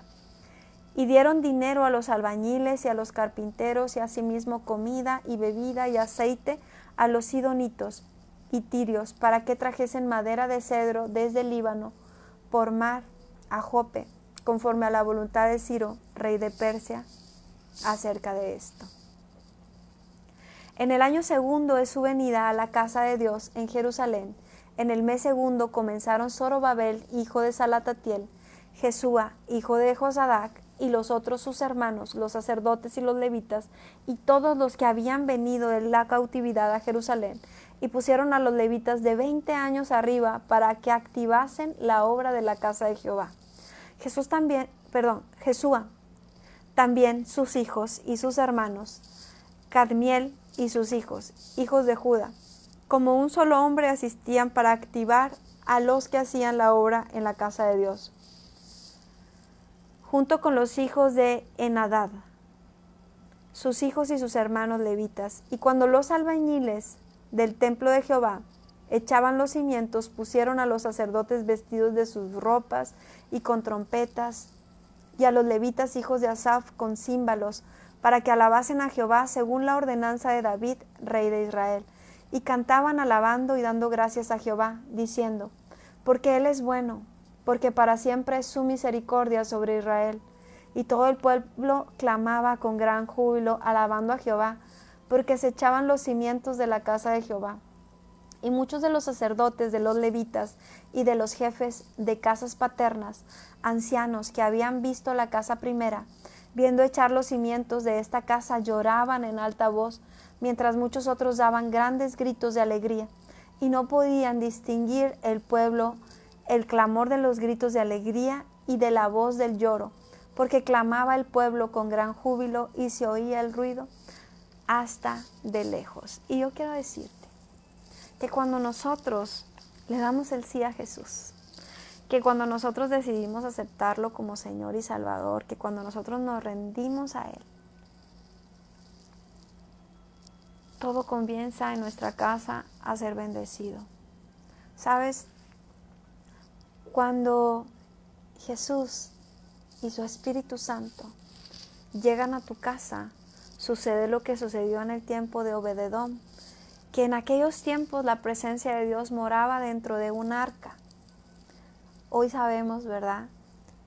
Y dieron dinero a los albañiles y a los carpinteros, y asimismo comida y bebida y aceite a los sidonitos y tirios, para que trajesen madera de cedro desde el Líbano por mar a Jope, conforme a la voluntad de Ciro, rey de Persia, acerca de esto. En el año segundo de su venida a la casa de Dios en Jerusalén, en el mes segundo comenzaron Zorobabel, hijo de Salatatiel, Jesúa, hijo de Josadac, y los otros sus hermanos, los sacerdotes y los levitas, y todos los que habían venido de la cautividad a Jerusalén, y pusieron a los levitas de 20 años arriba para que activasen la obra de la casa de Jehová. Jesúa, también sus hijos y sus hermanos, Cadmiel y sus hijos de Judá, como un solo hombre asistían para activar a los que hacían la obra en la casa de Dios, junto con los hijos de Enadad, sus hijos y sus hermanos levitas. Y cuando los albañiles del templo de Jehová echaban los cimientos, pusieron a los sacerdotes vestidos de sus ropas y con trompetas, y a los levitas hijos de Asaf con címbalos, para que alabasen a Jehová según la ordenanza de David, rey de Israel. Y cantaban alabando y dando gracias a Jehová, diciendo, porque Él es bueno, porque para siempre es su misericordia sobre Israel. Y todo el pueblo clamaba con gran júbilo, alabando a Jehová, porque se echaban los cimientos de la casa de Jehová. Y muchos de los sacerdotes, de los levitas y de los jefes de casas paternas, ancianos que habían visto la casa primera, viendo echar los cimientos de esta casa, lloraban en alta voz, mientras muchos otros daban grandes gritos de alegría, y no podían distinguir el pueblo el clamor de los gritos de alegría y de la voz del lloro, porque clamaba el pueblo con gran júbilo y se oía el ruido hasta de lejos. Y yo quiero decirte que cuando nosotros le damos el sí a Jesús, que cuando nosotros decidimos aceptarlo como Señor y Salvador, que cuando nosotros nos rendimos a Él, todo comienza en nuestra casa a ser bendecido. ¿Sabes? Cuando Jesús y su Espíritu Santo llegan a tu casa, sucede lo que sucedió en el tiempo de Obed-edom, que en aquellos tiempos la presencia de Dios moraba dentro de un arca. Hoy sabemos, ¿verdad?,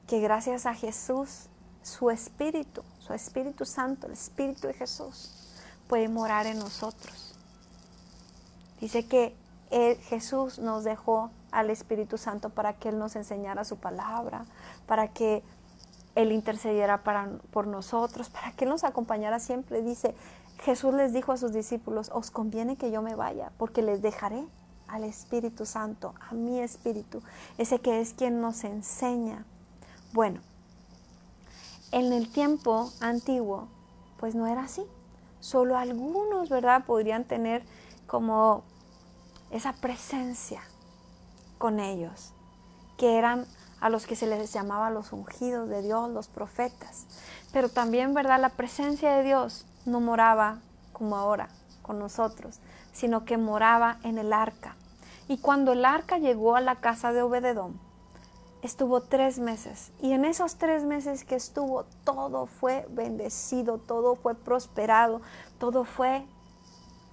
que gracias a Jesús, su Espíritu Santo, el Espíritu de Jesús, puede morar en nosotros. Dice que Jesús nos dejó al Espíritu Santo para que Él nos enseñara su palabra, para que Él intercediera por nosotros, para que Él nos acompañara siempre. Dice, Jesús les dijo a sus discípulos, os conviene que yo me vaya, porque les dejaré al Espíritu Santo, a mi Espíritu, ese que es quien nos enseña. Bueno, en el tiempo antiguo, pues no era así. Solo algunos, ¿verdad?, podrían tener como esa presencia con ellos, que eran a los que se les llamaba los ungidos de Dios, los profetas. Pero también, ¿verdad?, la presencia de Dios no moraba como ahora con nosotros, sino que moraba en el arca. Y cuando el arca llegó a la casa de Obed-edom, estuvo 3 meses. Y en esos 3 meses que estuvo, todo fue bendecido, todo fue prosperado, todo fue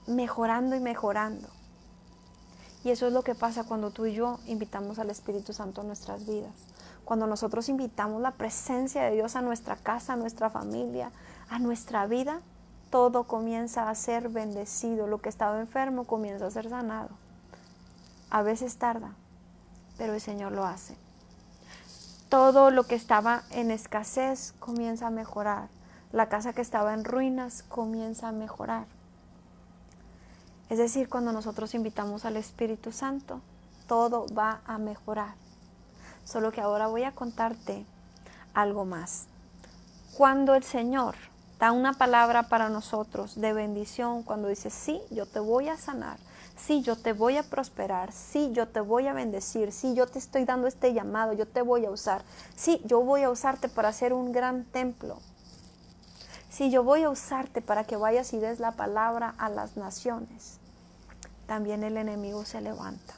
mejorando y mejorando. Y eso es lo que pasa cuando tú y yo invitamos al Espíritu Santo a nuestras vidas. Cuando nosotros invitamos la presencia de Dios a nuestra casa, a nuestra familia, a nuestra vida, todo comienza a ser bendecido. Lo que estaba enfermo comienza a ser sanado. A veces tarda, pero el Señor lo hace. Todo lo que estaba en escasez comienza a mejorar. La casa que estaba en ruinas comienza a mejorar. Es decir, cuando nosotros invitamos al Espíritu Santo, todo va a mejorar. Solo que ahora voy a contarte algo más. Cuando el Señor da una palabra para nosotros de bendición, cuando dice, sí, yo te voy a sanar, sí, yo te voy a prosperar, sí, yo te voy a bendecir, sí, yo te estoy dando este llamado, yo te voy a usar, sí, yo voy a usarte para hacer un gran templo, sí, yo voy a usarte para que vayas y des la palabra a las naciones. También el enemigo se levanta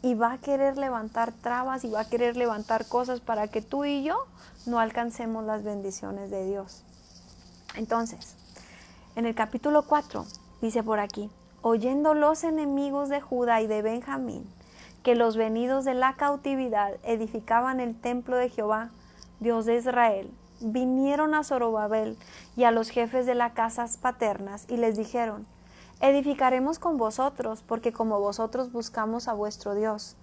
y va a querer levantar trabas y va a querer levantar cosas para que tú y yo no alcancemos las bendiciones de Dios. Entonces, en el capítulo 4 dice por aquí, oyendo los enemigos de Judá y de Benjamín que los venidos de la cautividad edificaban el templo de Jehová, Dios de Israel, vinieron a Zorobabel y a los jefes de las casas paternas y les dijeron, edificaremos con vosotros, porque como vosotros buscamos a vuestro Dios.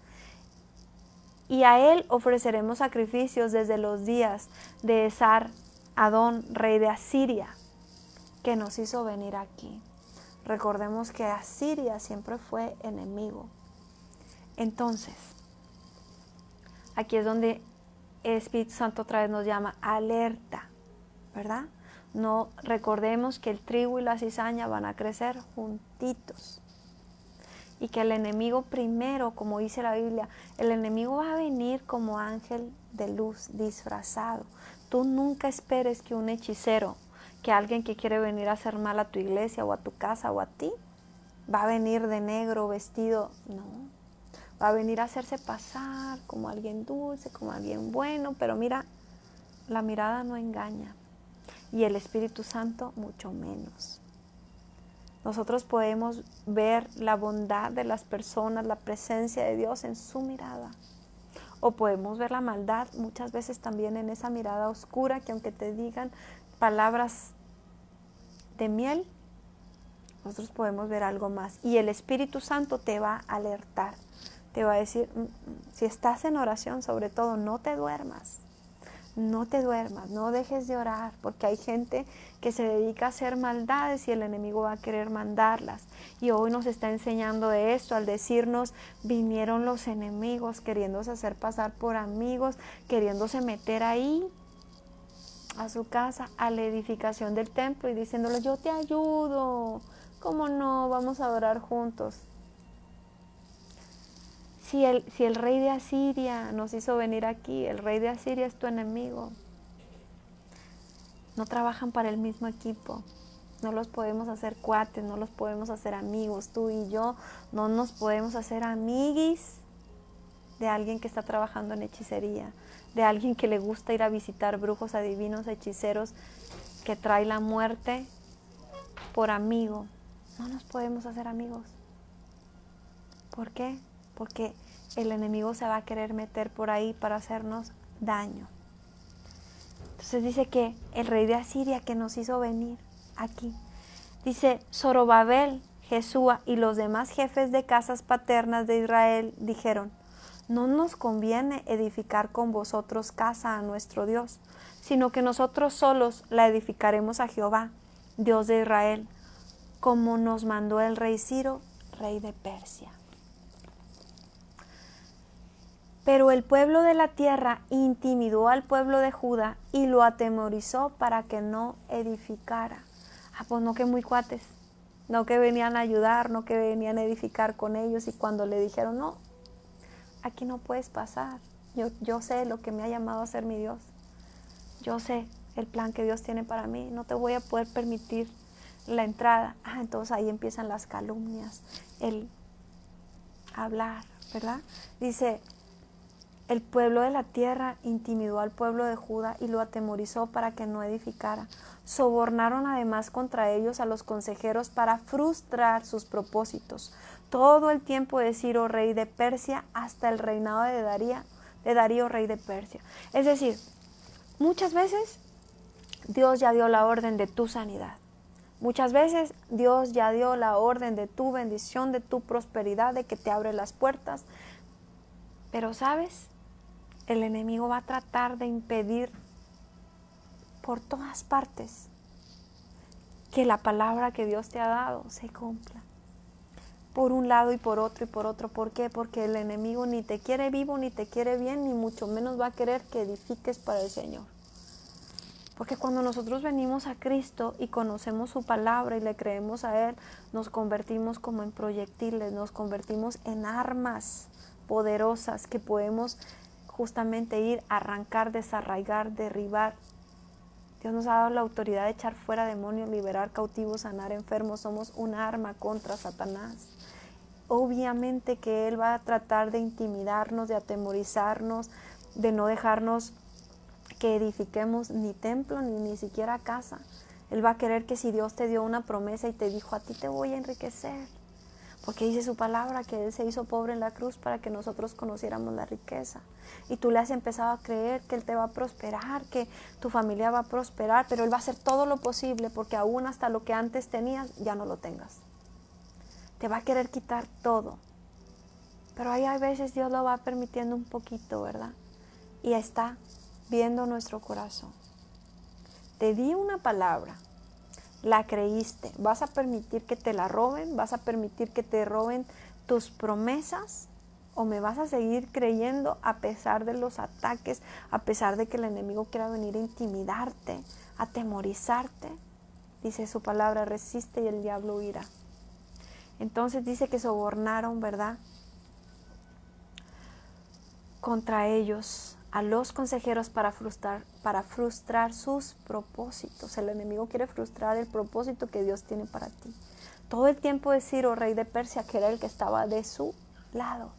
Y a él ofreceremos sacrificios desde los días de Esar-Adón, rey de Asiria, que nos hizo venir aquí. Recordemos que Asiria siempre fue enemigo. Entonces, aquí es donde el Espíritu Santo otra vez nos llama alerta, ¿verdad? No recordemos que el trigo y la cizaña van a crecer juntitos. Y que el enemigo primero, como dice la Biblia, el enemigo va a venir como ángel de luz disfrazado. Tú nunca esperes que un hechicero, que alguien que quiere venir a hacer mal a tu iglesia o a tu casa o a ti, va a venir de negro vestido. No, va a venir a hacerse pasar como alguien dulce, como alguien bueno, pero mira, la mirada no engaña. Y el Espíritu Santo mucho menos. Nosotros podemos ver la bondad de las personas, la presencia de Dios en su mirada. O podemos ver la maldad muchas veces también en esa mirada oscura, que aunque te digan palabras de miel, nosotros podemos ver algo más. Y el Espíritu Santo te va a alertar, te va a decir, si estás en oración sobre todo, no te duermas. No te duermas, no dejes de orar, porque hay gente que se dedica a hacer maldades y el enemigo va a querer mandarlas. Y hoy nos está enseñando de esto al decirnos, vinieron los enemigos queriéndose hacer pasar por amigos, queriéndose meter ahí a su casa, a la edificación del templo y diciéndole, yo te ayudo, ¿cómo no? Vamos a orar juntos. Si el rey de Asiria nos hizo venir aquí, el rey de Asiria es tu enemigo. No trabajan para el mismo equipo. No los podemos hacer cuates, no los podemos hacer amigos. Tú y yo no nos podemos hacer amiguis de alguien que está trabajando en hechicería, de alguien que le gusta ir a visitar brujos, adivinos, hechiceros, que trae la muerte por amigo. No nos podemos hacer amigos. ¿Por qué? Porque el enemigo se va a querer meter por ahí para hacernos daño. Entonces dice que el rey de Asiria que nos hizo venir aquí, dice Zorobabel, Jesúa y los demás jefes de casas paternas de Israel dijeron, no nos conviene edificar con vosotros casa a nuestro Dios, sino que nosotros solos la edificaremos a Jehová, Dios de Israel, como nos mandó el rey Ciro, rey de Persia. Pero el pueblo de la tierra intimidó al pueblo de Judá y lo atemorizó para que no edificara. Pues no, que muy cuates, no que venían a ayudar, no que venían a edificar con ellos, y cuando le dijeron, no, aquí no puedes pasar, yo sé lo que me ha llamado a ser mi Dios, yo sé el plan que Dios tiene para mí, no te voy a poder permitir la entrada. Entonces ahí empiezan las calumnias, el hablar, ¿verdad? Dice, el pueblo de la tierra intimidó al pueblo de Judá y lo atemorizó para que no edificara. Sobornaron además contra ellos a los consejeros para frustrar sus propósitos. Todo el tiempo de Ciro, rey de Persia, hasta el reinado de Darío, rey de Persia. Es decir, muchas veces Dios ya dio la orden de tu sanidad. Muchas veces Dios ya dio la orden de tu bendición, de tu prosperidad, de que te abre las puertas. Pero ¿sabes? El enemigo va a tratar de impedir por todas partes que la palabra que Dios te ha dado se cumpla. Por un lado y por otro y por otro. ¿Por qué? Porque el enemigo ni te quiere vivo, ni te quiere bien, ni mucho menos va a querer que edifiques para el Señor. Porque cuando nosotros venimos a Cristo y conocemos su palabra y le creemos a Él, nos convertimos como en proyectiles, nos convertimos en armas poderosas que podemos justamente ir a arrancar, desarraigar, derribar. Dios nos ha dado la autoridad de echar fuera demonios, liberar cautivos, sanar enfermos. Somos un arma contra Satanás. Obviamente que Él va a tratar de intimidarnos, de atemorizarnos, de no dejarnos que edifiquemos ni templo ni siquiera casa. Él va a querer que si Dios te dio una promesa y te dijo, a ti te voy a enriquecer, porque dice su palabra que Él se hizo pobre en la cruz para que nosotros conociéramos la riqueza. Y tú le has empezado a creer que Él te va a prosperar, que tu familia va a prosperar, pero Él va a hacer todo lo posible porque aún hasta lo que antes tenías ya no lo tengas. Te va a querer quitar todo. Pero ahí a veces Dios lo va permitiendo un poquito, ¿verdad? Y está viendo nuestro corazón. Te di una palabra, la creíste, ¿vas a permitir que te la roben? ¿Vas a permitir que te roben tus promesas? ¿O me vas a seguir creyendo a pesar de los ataques, a pesar de que el enemigo quiera venir a intimidarte, a atemorizarte? Dice su palabra, resiste y el diablo huirá. Entonces dice que sobornaron, ¿verdad?, contra ellos a los consejeros para frustrar sus propósitos. El enemigo quiere frustrar el propósito que Dios tiene para ti. Todo el tiempo de Ciro, rey de Persia, que era el que estaba de su lado.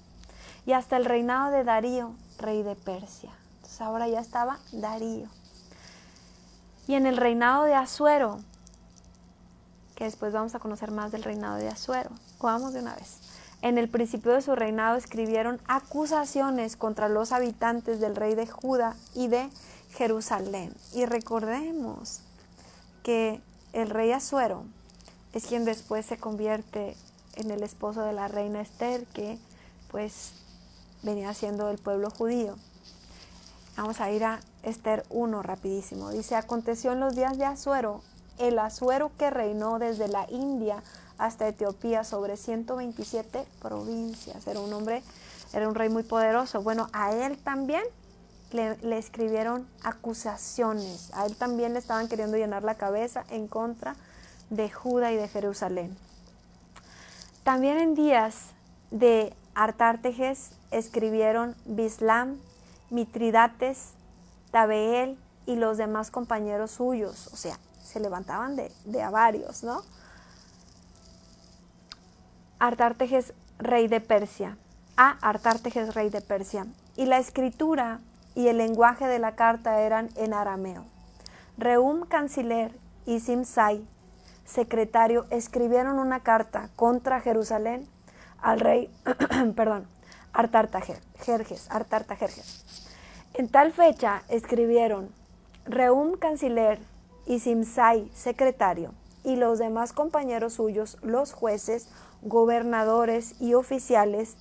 Y hasta el reinado de Darío, rey de Persia. Entonces ahora ya estaba Darío. Y en el reinado de Asuero, que después vamos a conocer más del reinado de Asuero. Vamos de una vez. En el principio de su reinado escribieron acusaciones contra los habitantes del rey de Judá y de Jerusalén. Y recordemos que el rey Asuero es quien después se convierte en el esposo de la reina Esther, que pues venía siendo del pueblo judío. Vamos a ir a Esther 1 rapidísimo. Dice, aconteció en los días de Asuero, el Asuero que reinó desde la India hasta Etiopía sobre 127 provincias. Era un rey muy poderoso. Bueno, a él también le escribieron acusaciones. A él también le estaban queriendo llenar la cabeza en contra de Judá y de Jerusalén. También en días de Artártejes escribieron Bislam, Mitridates, Tabeel y los demás compañeros suyos. O sea, se levantaban de a varios, ¿no? Artártejes, rey de Persia. Artártejes, rey de Persia. Y la escritura y el lenguaje de la carta eran en arameo. Rehum, canciller, y Simsai, secretario, escribieron una carta contra Jerusalén al rey, Artajerjes. En tal fecha escribieron Rehum, canciller, y Simsai, secretario, y los demás compañeros suyos, los jueces, gobernadores y oficiales,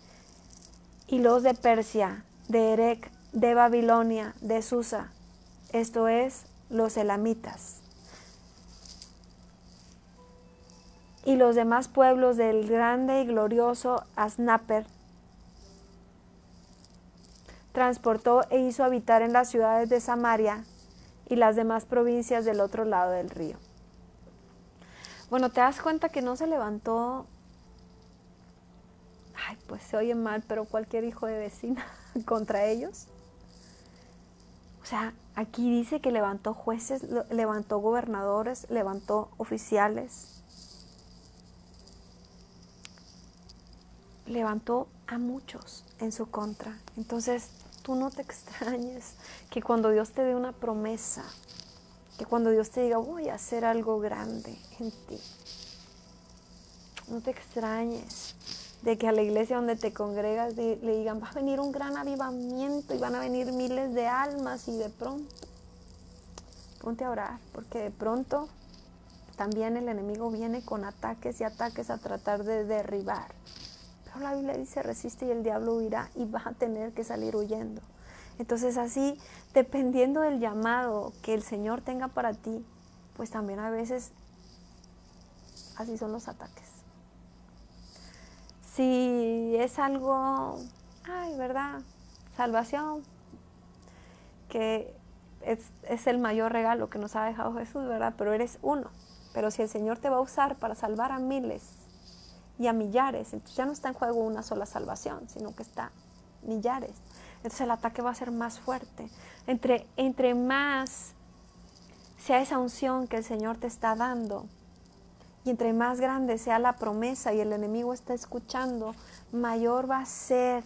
y los de Persia, de Erec, de Babilonia, de Susa, esto es, los elamitas, y los demás pueblos del grande y glorioso Asnaper, transportó e hizo habitar en las ciudades de Samaria y las demás provincias del otro lado del río. Bueno, te das cuenta que no se levantó, pues se oye mal, pero cualquier hijo de vecina contra ellos. O sea, aquí dice que levantó jueces, levantó gobernadores, levantó oficiales, levantó a muchos en su contra. Entonces, tú no te extrañes que cuando Dios te dé una promesa, que cuando Dios te diga, voy a hacer algo grande en ti, no te extrañes de que a la iglesia donde te congregas le digan, va a venir un gran avivamiento y van a venir miles de almas, y de pronto, ponte a orar, porque de pronto también el enemigo viene con ataques y ataques a tratar de derribar. Pero la Biblia dice, resiste y el diablo huirá, y vas a tener que salir huyendo. Entonces así, dependiendo del llamado que el Señor tenga para ti, pues también a veces así son los ataques. Si es algo, ¿verdad? Salvación, que es el mayor regalo que nos ha dejado Jesús, ¿verdad? Pero eres uno. Pero si el Señor te va a usar para salvar a miles y a millares, entonces ya no está en juego una sola salvación, sino que está millares. Entonces el ataque va a ser más fuerte. Entre más sea esa unción que el Señor te está dando, y entre más grande sea la promesa y el enemigo está escuchando, mayor va a ser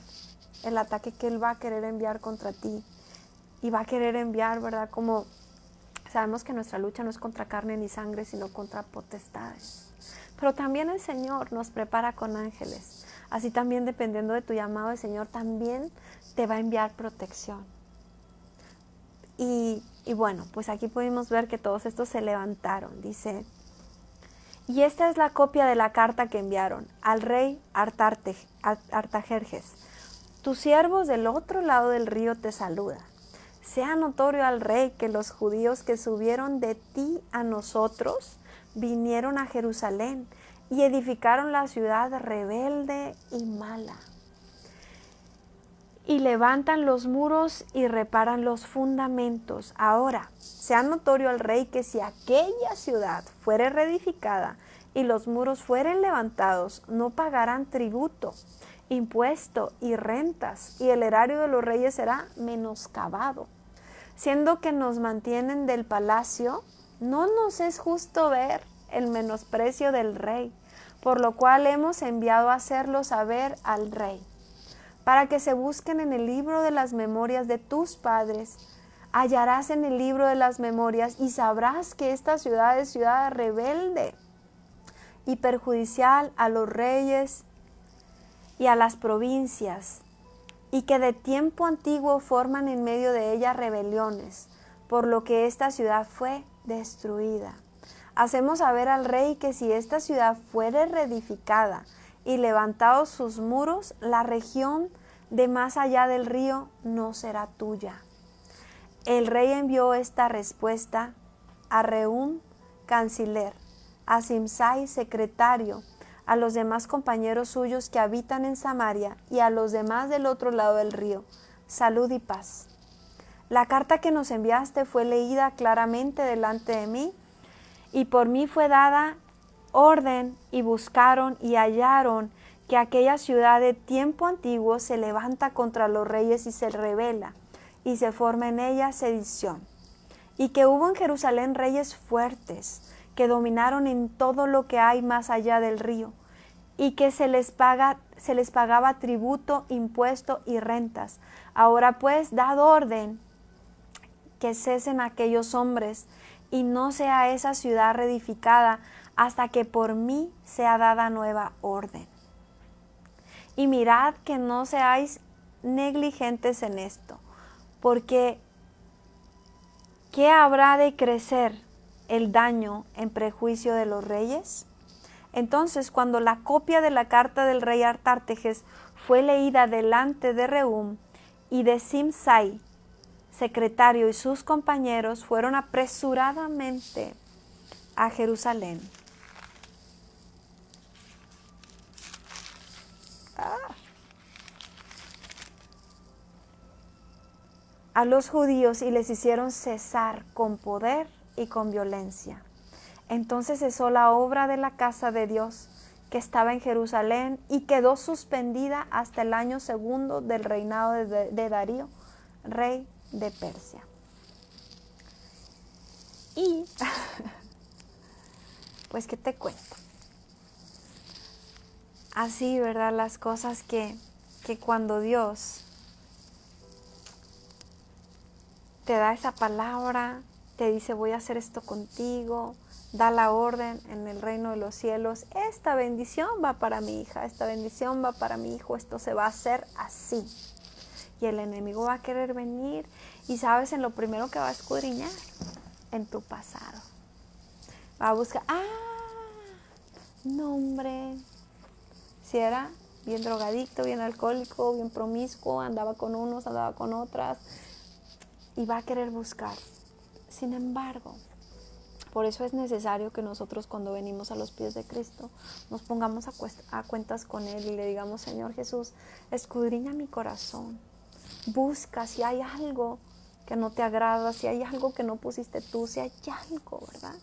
el ataque que Él va a querer enviar contra ti. Y va a querer enviar, ¿verdad? Como sabemos que nuestra lucha no es contra carne ni sangre, sino contra potestades. Pero también el Señor nos prepara con ángeles. Así también, dependiendo de tu llamado, el Señor también te va a enviar protección. Y bueno, pues aquí pudimos ver que todos estos se levantaron. Dice, y esta es la copia de la carta que enviaron al rey Artajerjes. Tus siervos del otro lado del río te saludan. Sea notorio al rey que los judíos que subieron de ti a nosotros vinieron a Jerusalén y edificaron la ciudad rebelde y mala. Y levantan los muros y reparan los fundamentos. Ahora, sea notorio al rey que si aquella ciudad fuere reedificada y los muros fueren levantados, no pagarán tributo, impuesto y rentas, y el erario de los reyes será menoscabado. Siendo que nos mantienen del palacio, no nos es justo ver el menosprecio del rey, por lo cual hemos enviado a hacerlo saber al rey, para que se busquen en el libro de las memorias de tus padres. Hallarás en el libro de las memorias y sabrás que esta ciudad es ciudad rebelde y perjudicial a los reyes y a las provincias, y que de tiempo antiguo forman en medio de ella rebeliones, por lo que esta ciudad fue destruida. Hacemos saber al rey que si esta ciudad fuere reedificada y levantados sus muros, la región de más allá del río no será tuya. El rey envió esta respuesta a Rehum, canciller, a Simsai, secretario, a los demás compañeros suyos que habitan en Samaria y a los demás del otro lado del río. Salud y paz. La carta que nos enviaste fue leída claramente delante de mí, y por mí fue dada orden, y buscaron y hallaron que aquella ciudad de tiempo antiguo se levanta contra los reyes y se rebela, y se forma en ella sedición. Y que hubo en Jerusalén reyes fuertes, que dominaron en todo lo que hay más allá del río, y que se les pagaba tributo, impuesto y rentas. Ahora pues, dad orden que cesen aquellos hombres, y no sea esa ciudad reedificada hasta que por mí sea dada nueva orden. Y mirad que no seáis negligentes en esto, porque ¿qué habrá de crecer el daño en prejuicio de los reyes? Entonces, cuando la copia de la carta del rey Artajerjes fue leída delante de Rehum y de Simsai, secretario, y sus compañeros, fueron apresuradamente a Jerusalén. A los judíos, y les hicieron cesar con poder y con violencia. Entonces cesó la obra de la casa de Dios que estaba en Jerusalén y quedó suspendida hasta el año segundo del reinado de Darío, rey de Persia. Y, pues, ¿qué te cuento? Así, ¿verdad? Las cosas que cuando Dios te da esa palabra, te dice voy a hacer esto contigo, da la orden en el reino de los cielos, esta bendición va para mi hija, esta bendición va para mi hijo, esto se va a hacer así. Y el enemigo va a querer venir y sabes en lo primero que va a escudriñar, en tu pasado. Va a buscar, no hombre, si era bien drogadicto, bien alcohólico, bien promiscuo, andaba con unos, andaba con otras, y va a querer buscar. Sin embargo, por eso es necesario que nosotros cuando venimos a los pies de Cristo nos pongamos a cuentas con Él y le digamos: Señor Jesús, escudriña mi corazón, busca si hay algo que no te agrada, si hay algo que no pusiste tú, si hay algo, ¿verdad?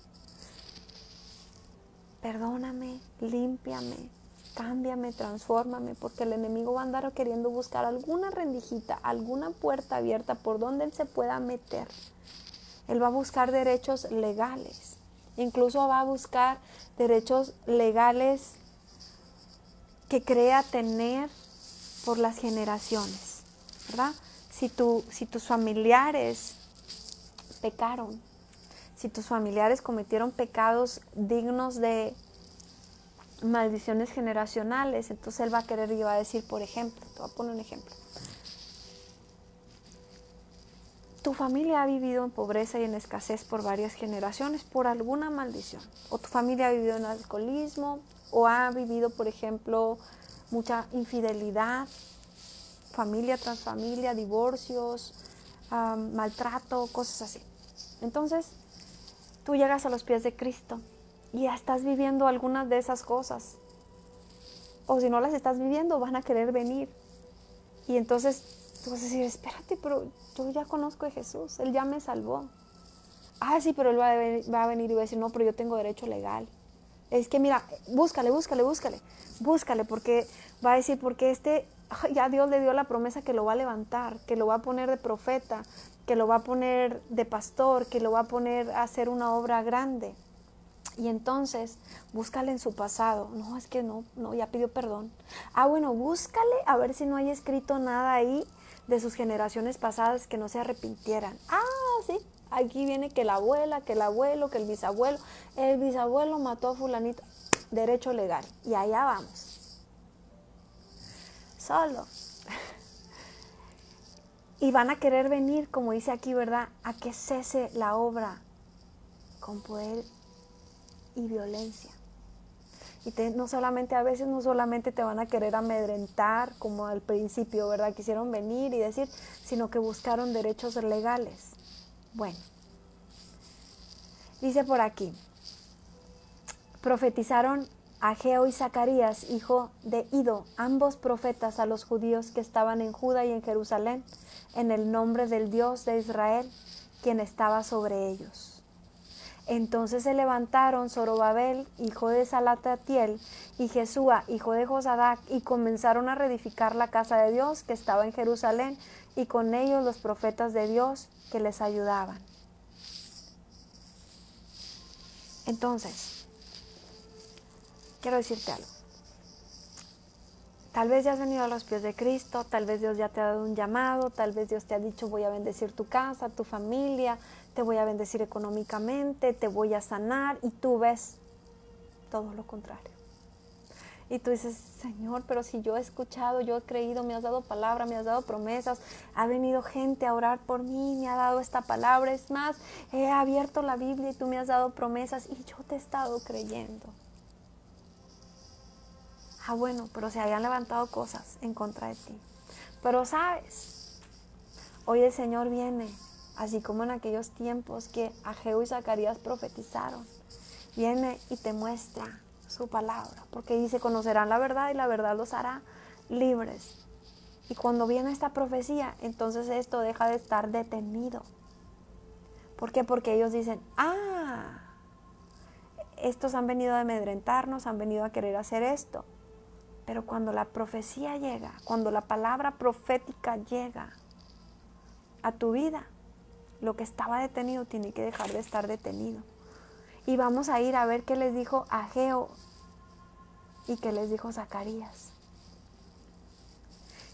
Perdóname, límpiame, cámbiame, transfórmame, porque el enemigo va a andar queriendo buscar alguna rendijita, alguna puerta abierta por donde él se pueda meter. Él va a buscar derechos legales, incluso va a buscar derechos legales que crea tener por las generaciones, ¿verdad? Si tus familiares pecaron, si tus familiares cometieron pecados dignos de maldiciones generacionales, entonces él va a querer y va a decir, por ejemplo, te voy a poner un ejemplo. Tu familia ha vivido en pobreza y en escasez por varias generaciones por alguna maldición. O tu familia ha vivido en alcoholismo, o ha vivido, por ejemplo, mucha infidelidad, familia tras familia, divorcios, maltrato, cosas así. Entonces, tú llegas a los pies de Cristo y ya estás viviendo algunas de esas cosas. O si no las estás viviendo, van a querer venir. Y entonces tú vas a decir, espérate, pero yo ya conozco a Jesús, Él ya me salvó. Ah, sí, pero Él va a venir y va a decir, no, pero yo tengo derecho legal. Es que mira, búscale, porque va a decir, porque ya Dios le dio la promesa que lo va a levantar, que lo va a poner de profeta, que lo va a poner de pastor, que lo va a poner a hacer una obra grande. Y entonces, búscale en su pasado. No, es que no, ya pidió perdón. Ah, bueno, búscale a ver si no hay escrito nada ahí de sus generaciones pasadas que no se arrepintieran. Ah, sí, aquí viene que la abuela, que el abuelo, que el bisabuelo mató a fulanito. Derecho legal. Y allá vamos. Solo. Y van a querer venir, como dice aquí, ¿verdad?, a que cese la obra con poder y violencia. Y no solamente te van a querer amedrentar como al principio, ¿verdad? Quisieron venir y decir, sino que buscaron derechos legales. Bueno, dice por aquí, profetizaron Ageo y Zacarías, hijo de Ido, ambos profetas a los judíos que estaban en Judá y en Jerusalén, en el nombre del Dios de Israel, quien estaba sobre ellos. Entonces se levantaron Zorobabel, hijo de Salatatiel, y Jesúa, hijo de Josadac, y comenzaron a reedificar la casa de Dios que estaba en Jerusalén, y con ellos los profetas de Dios que les ayudaban. Entonces, quiero decirte algo. Tal vez ya has venido a los pies de Cristo, tal vez Dios ya te ha dado un llamado, tal vez Dios te ha dicho, voy a bendecir tu casa, tu familia, te voy a bendecir económicamente, te voy a sanar, y tú ves todo lo contrario. Y tú dices, Señor, pero si yo he escuchado, yo he creído, me has dado palabra, me has dado promesas, ha venido gente a orar por mí, me ha dado esta palabra, es más, he abierto la Biblia y tú me has dado promesas y yo te he estado creyendo. Ah, bueno, pero se habían levantado cosas en contra de ti. Pero sabes, hoy el Señor viene, así como en aquellos tiempos que Ageo y Zacarías profetizaron, viene y te muestra su palabra, porque dice, conocerán la verdad y la verdad los hará libres. Y cuando viene esta profecía, entonces esto deja de estar detenido. ¿Por qué? Porque ellos dicen, estos han venido a amedrentarnos, han venido a querer hacer esto. Pero cuando la profecía llega, cuando la palabra profética llega a tu vida, lo que estaba detenido tiene que dejar de estar detenido. Y vamos a ir a ver qué les dijo Ageo y qué les dijo Zacarías.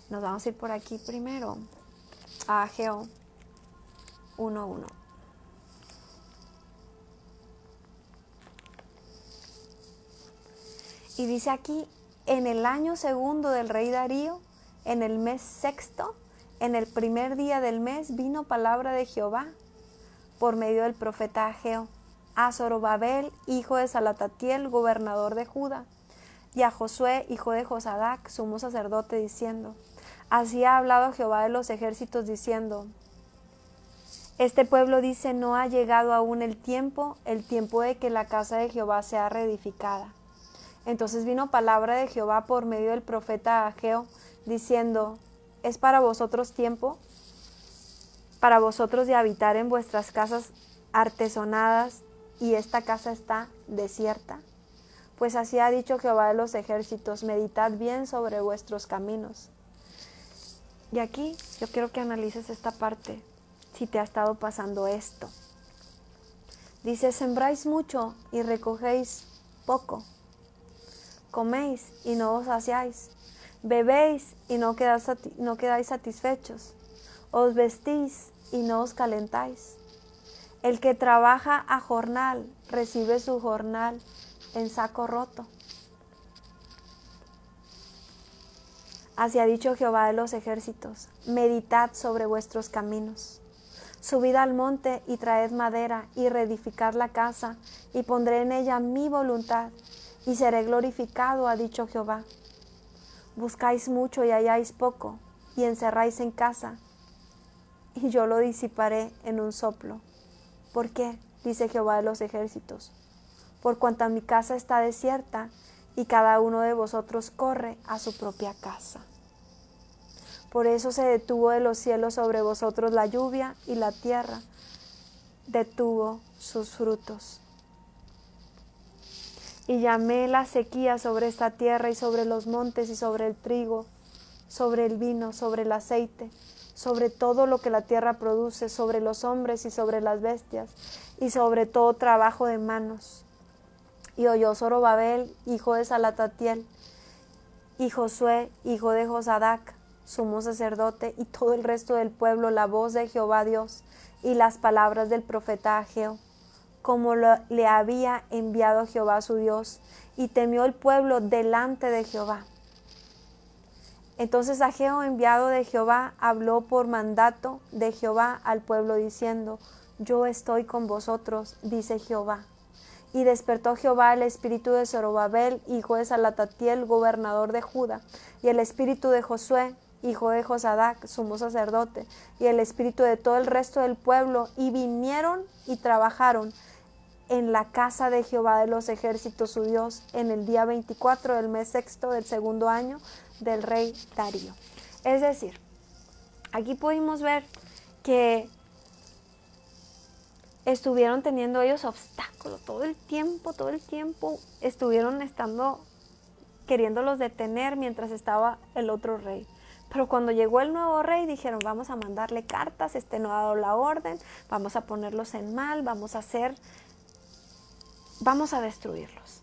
Nos vamos a ir por aquí primero a Ageo 1:1. Y dice aquí, en el año segundo del rey Darío, en el mes sexto, en el primer día del mes, vino palabra de Jehová por medio del profeta Ageo a Zorobabel, hijo de Salatatiel, gobernador de Judá, y a Josué, hijo de Josadac, sumo sacerdote, diciendo: Así ha hablado Jehová de los ejércitos, diciendo: Este pueblo dice, no ha llegado aún el tiempo de que la casa de Jehová sea reedificada. Entonces vino palabra de Jehová por medio del profeta Ageo, diciendo: ¿Es para vosotros tiempo? Para vosotros de habitar en vuestras casas artesonadas, y esta casa está desierta. Pues así ha dicho Jehová de los ejércitos: meditad bien sobre vuestros caminos. Y aquí yo quiero que analices esta parte, si te ha estado pasando esto. Dice: sembráis mucho y recogéis poco. Coméis y no os saciáis. Bebéis y no quedáis satisfechos. Os vestís y no os calentáis. El que trabaja a jornal recibe su jornal en saco roto. Así ha dicho Jehová de los ejércitos: meditad sobre vuestros caminos. Subid al monte y traed madera y reedificad la casa, y pondré en ella mi voluntad, y seré glorificado, ha dicho Jehová. Buscáis mucho y halláis poco, y encerráis en casa, y yo lo disiparé en un soplo. ¿Por qué? Dice Jehová de los ejércitos: por cuanto mi casa está desierta, y cada uno de vosotros corre a su propia casa. Por eso se detuvo de los cielos sobre vosotros la lluvia, y la tierra detuvo sus frutos. Y llamé la sequía sobre esta tierra, y sobre los montes, y sobre el trigo, sobre el vino, sobre el aceite, sobre todo lo que la tierra produce, sobre los hombres y sobre las bestias, y sobre todo trabajo de manos. Y oyó Zorobabel, hijo de Salatatiel, y Josué, hijo de Josadac, sumo sacerdote, y todo el resto del pueblo, la voz de Jehová Dios y las palabras del profeta Ageo, como le había enviado Jehová su Dios, y temió el pueblo delante de Jehová. Entonces Ageo, enviado de Jehová, habló por mandato de Jehová al pueblo, diciendo: yo estoy con vosotros, dice Jehová. Y despertó Jehová el espíritu de Zorobabel, hijo de Salatatiel, gobernador de Judá, y el espíritu de Josué, hijo de Josadac, sumo sacerdote, y el espíritu de todo el resto del pueblo, y vinieron y trabajaron en la casa de Jehová de los ejércitos su Dios, en el día 24 del mes sexto del segundo año del rey Darío. Es decir, aquí pudimos ver que estuvieron teniendo ellos obstáculos todo el tiempo estuvieron queriéndolos detener mientras estaba el otro rey. Pero cuando llegó el nuevo rey, dijeron: vamos a mandarle cartas, no ha dado la orden, vamos a ponerlos en mal, vamos a destruirlos.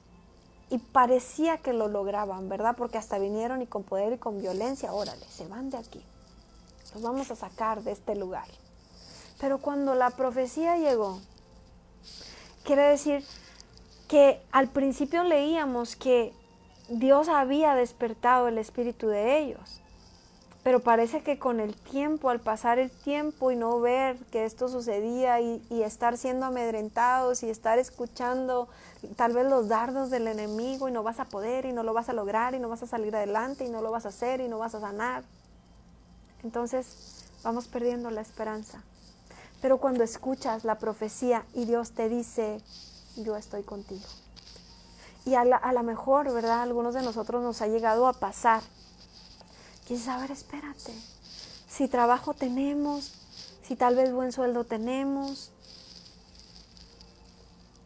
Y parecía que lo lograban, ¿verdad? Porque hasta vinieron y con poder y con violencia: órale, se van de aquí, los vamos a sacar de este lugar. Pero cuando la profecía llegó, quiere decir que al principio leíamos que Dios había despertado el espíritu de ellos. Pero parece que con el tiempo, al pasar el tiempo y no ver que esto sucedía y estar siendo amedrentados y estar escuchando tal vez los dardos del enemigo, y no vas a poder y no lo vas a lograr y no vas a salir adelante y no lo vas a hacer y no vas a sanar, entonces vamos perdiendo la esperanza. Pero cuando escuchas la profecía y Dios te dice: yo estoy contigo. Y a lo mejor, ¿verdad?, a algunos de nosotros nos ha llegado a pasar. Quieres saber, espérate, si trabajo tenemos, si tal vez buen sueldo tenemos,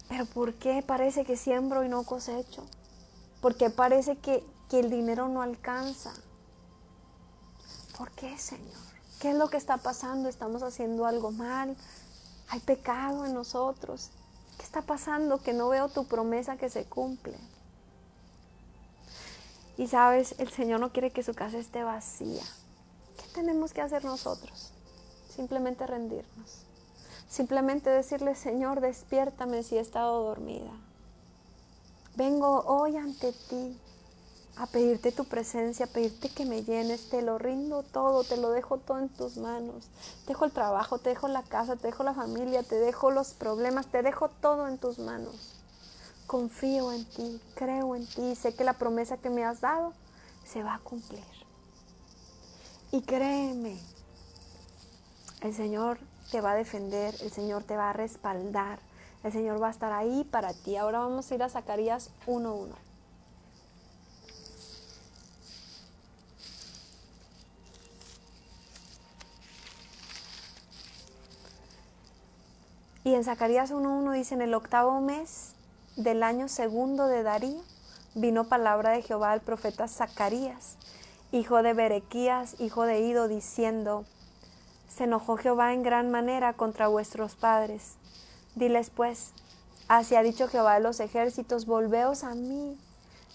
pero ¿por qué parece que siembro y no cosecho? ¿Por qué parece que el dinero no alcanza? ¿Por qué, Señor? ¿Qué es lo que está pasando? ¿Estamos haciendo algo mal? ¿Hay pecado en nosotros? ¿Qué está pasando que no veo tu promesa que se cumple? Y sabes, el Señor no quiere que su casa esté vacía. ¿Qué tenemos que hacer nosotros? Simplemente rendirnos. Simplemente decirle: Señor, despiértame si he estado dormida. Vengo hoy ante ti a pedirte tu presencia, a pedirte que me llenes. Te lo rindo todo, te lo dejo todo en tus manos. Te dejo el trabajo, te dejo la casa, te dejo la familia, te dejo los problemas, te dejo todo en tus manos. confío en ti, creo en ti, sé que la promesa que me has dado se va a cumplir. Y créeme, el Señor te va a defender, el Señor te va a respaldar, el Señor va a estar ahí para ti. Ahora vamos a ir a Zacarías 1:1. Y en Zacarías 1:1 dice: en el 8º mes del año segundo de Darío, vino palabra de Jehová al profeta Zacarías, hijo de Berequías, hijo de Ido, diciendo: se enojó Jehová en gran manera contra vuestros padres. Diles pues, así ha dicho Jehová de los ejércitos, volveos a mí,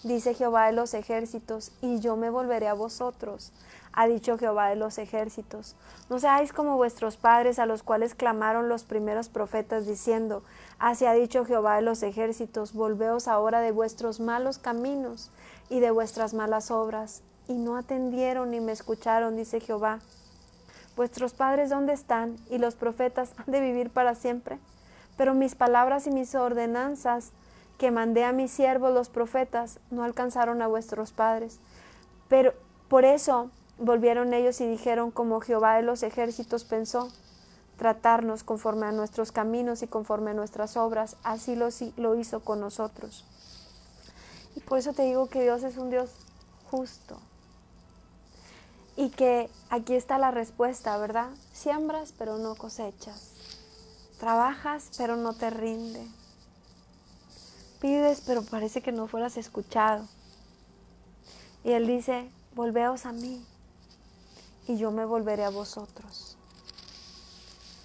dice Jehová de los ejércitos, y yo me volveré a vosotros, ha dicho Jehová de los ejércitos. No seáis como vuestros padres, a los cuales clamaron los primeros profetas, diciendo: así ha dicho Jehová de los ejércitos, volveos ahora de vuestros malos caminos y de vuestras malas obras. Y no atendieron ni me escucharon, dice Jehová. Vuestros padres, ¿dónde están? Y los profetas han de vivir para siempre. Pero mis palabras y mis ordenanzas que mandé a mis siervos los profetas no alcanzaron a vuestros padres. Pero por eso volvieron ellos y dijeron: como Jehová de los ejércitos pensó, tratarnos conforme a nuestros caminos y conforme a nuestras obras, así lo hizo con nosotros. Y por eso te digo que Dios es un Dios justo. Y que aquí está la respuesta, ¿verdad? Siembras, pero no cosechas. Trabajas, pero no te rinde. Pides, pero parece que no fueras escuchado. Y Él dice: volveos a mí, y yo me volveré a vosotros.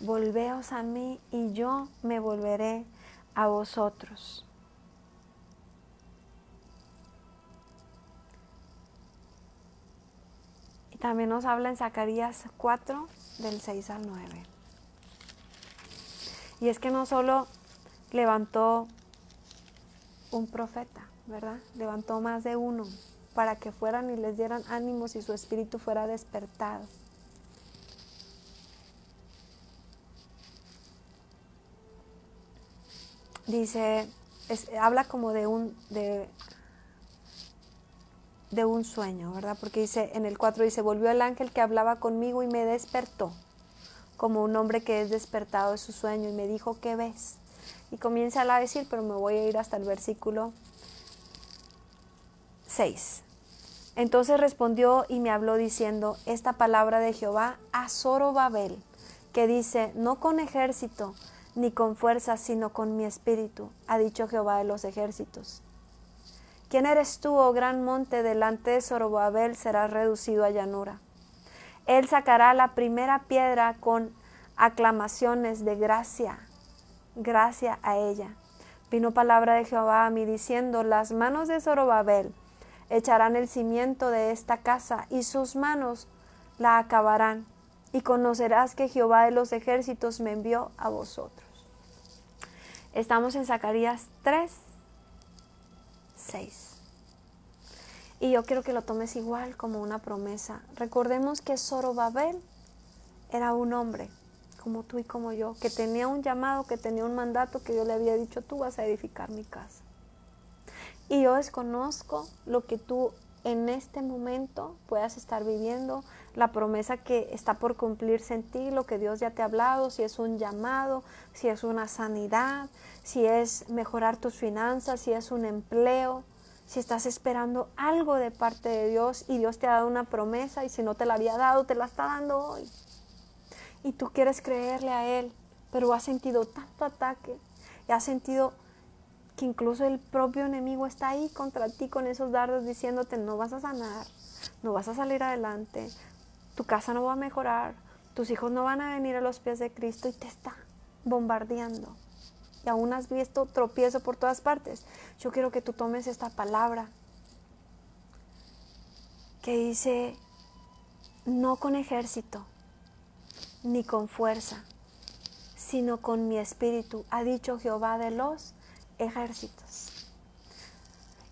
Volveos a mí, y yo me volveré a vosotros. Y también nos habla en Zacarías 4, del 6 al 9. Y es que no solo levantó un profeta, ¿verdad? Levantó más de uno para que fueran y les dieran ánimos y su espíritu fuera despertado. Dice, habla como de un sueño, ¿verdad? Porque dice, en el 4 dice: volvió el ángel que hablaba conmigo y me despertó, como un hombre que es despertado de su sueño, y me dijo: ¿qué ves? Y comienza a decir, pero me voy a ir hasta el versículo 6. Entonces respondió y me habló diciendo: esta palabra de Jehová a Zorobabel, que dice: no con ejército ni con fuerza, sino con mi espíritu, ha dicho Jehová de los ejércitos. ¿Quién eres tú, oh gran monte? Delante de Zorobabel serás reducido a llanura. Él sacará la primera piedra con aclamaciones de gracia a ella. Vino palabra de Jehová a mí diciendo: las manos de Zorobabel echarán el cimiento de esta casa, y sus manos la acabarán, y conocerás que Jehová de los ejércitos me envió a vosotros. Estamos en Zacarías 3, 6. Y yo quiero que lo tomes igual como una promesa. Recordemos que Zorobabel era un hombre como tú y como yo, que tenía un llamado, que tenía un mandato, que Dios le había dicho: tú vas a edificar mi casa. Y yo desconozco lo que tú en este momento puedas estar viviendo, la promesa que está por cumplirse en ti, lo que Dios ya te ha hablado, si es un llamado, si es una sanidad, si es mejorar tus finanzas, si es un empleo, si estás esperando algo de parte de Dios y Dios te ha dado una promesa, y si no te la había dado, te la está dando hoy. Y tú quieres creerle a Él, pero has sentido tanto ataque y has sentido que incluso el propio enemigo está ahí contra ti con esos dardos diciéndote: no vas a sanar, no vas a salir adelante, tu casa no va a mejorar, tus hijos no van a venir a los pies de Cristo, y te está bombardeando. Y aún has visto tropiezo por todas partes. Yo quiero que tú tomes esta palabra que dice: no con ejército ni con fuerza, sino con mi espíritu, ha dicho Jehová de los ejércitos.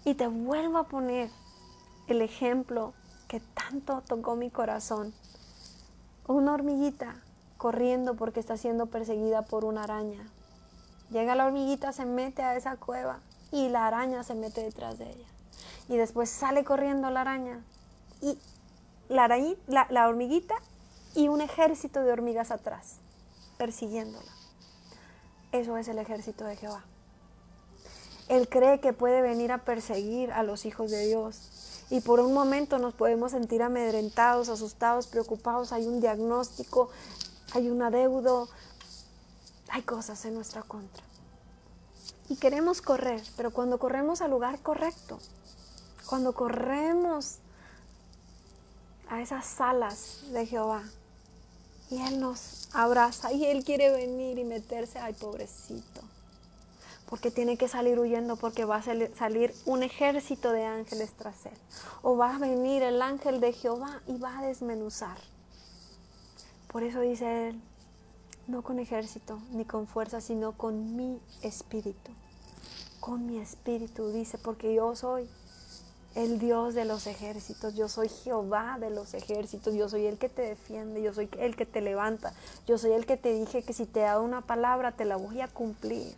Y te vuelvo a poner el ejemplo que tanto tocó mi corazón. Una hormiguita corriendo porque está siendo perseguida por una araña. Llega la hormiguita, se mete a esa cueva y la araña se mete detrás de ella. Y después sale corriendo la araña y la hormiguita y un ejército de hormigas atrás, persiguiéndola. Eso es el ejército de Jehová. Él cree que puede venir a perseguir a los hijos de Dios. Y por un momento nos podemos sentir amedrentados, asustados, preocupados. Hay un diagnóstico, hay un adeudo, hay cosas en nuestra contra. Y queremos correr, pero cuando corremos al lugar correcto, cuando corremos a esas salas de Jehová, y Él nos abraza, y Él quiere venir y meterse, ay pobrecito, porque tiene que salir huyendo, porque va a salir un ejército de ángeles tras Él, o va a venir el ángel de Jehová y va a desmenuzar. Por eso dice Él, no con ejército ni con fuerza, sino con mi espíritu. Con mi espíritu, dice, porque yo soy el Dios de los ejércitos, yo soy Jehová de los ejércitos, yo soy el que te defiende, yo soy el que te levanta, yo soy el que te dije que si te he dado una palabra te la voy a cumplir.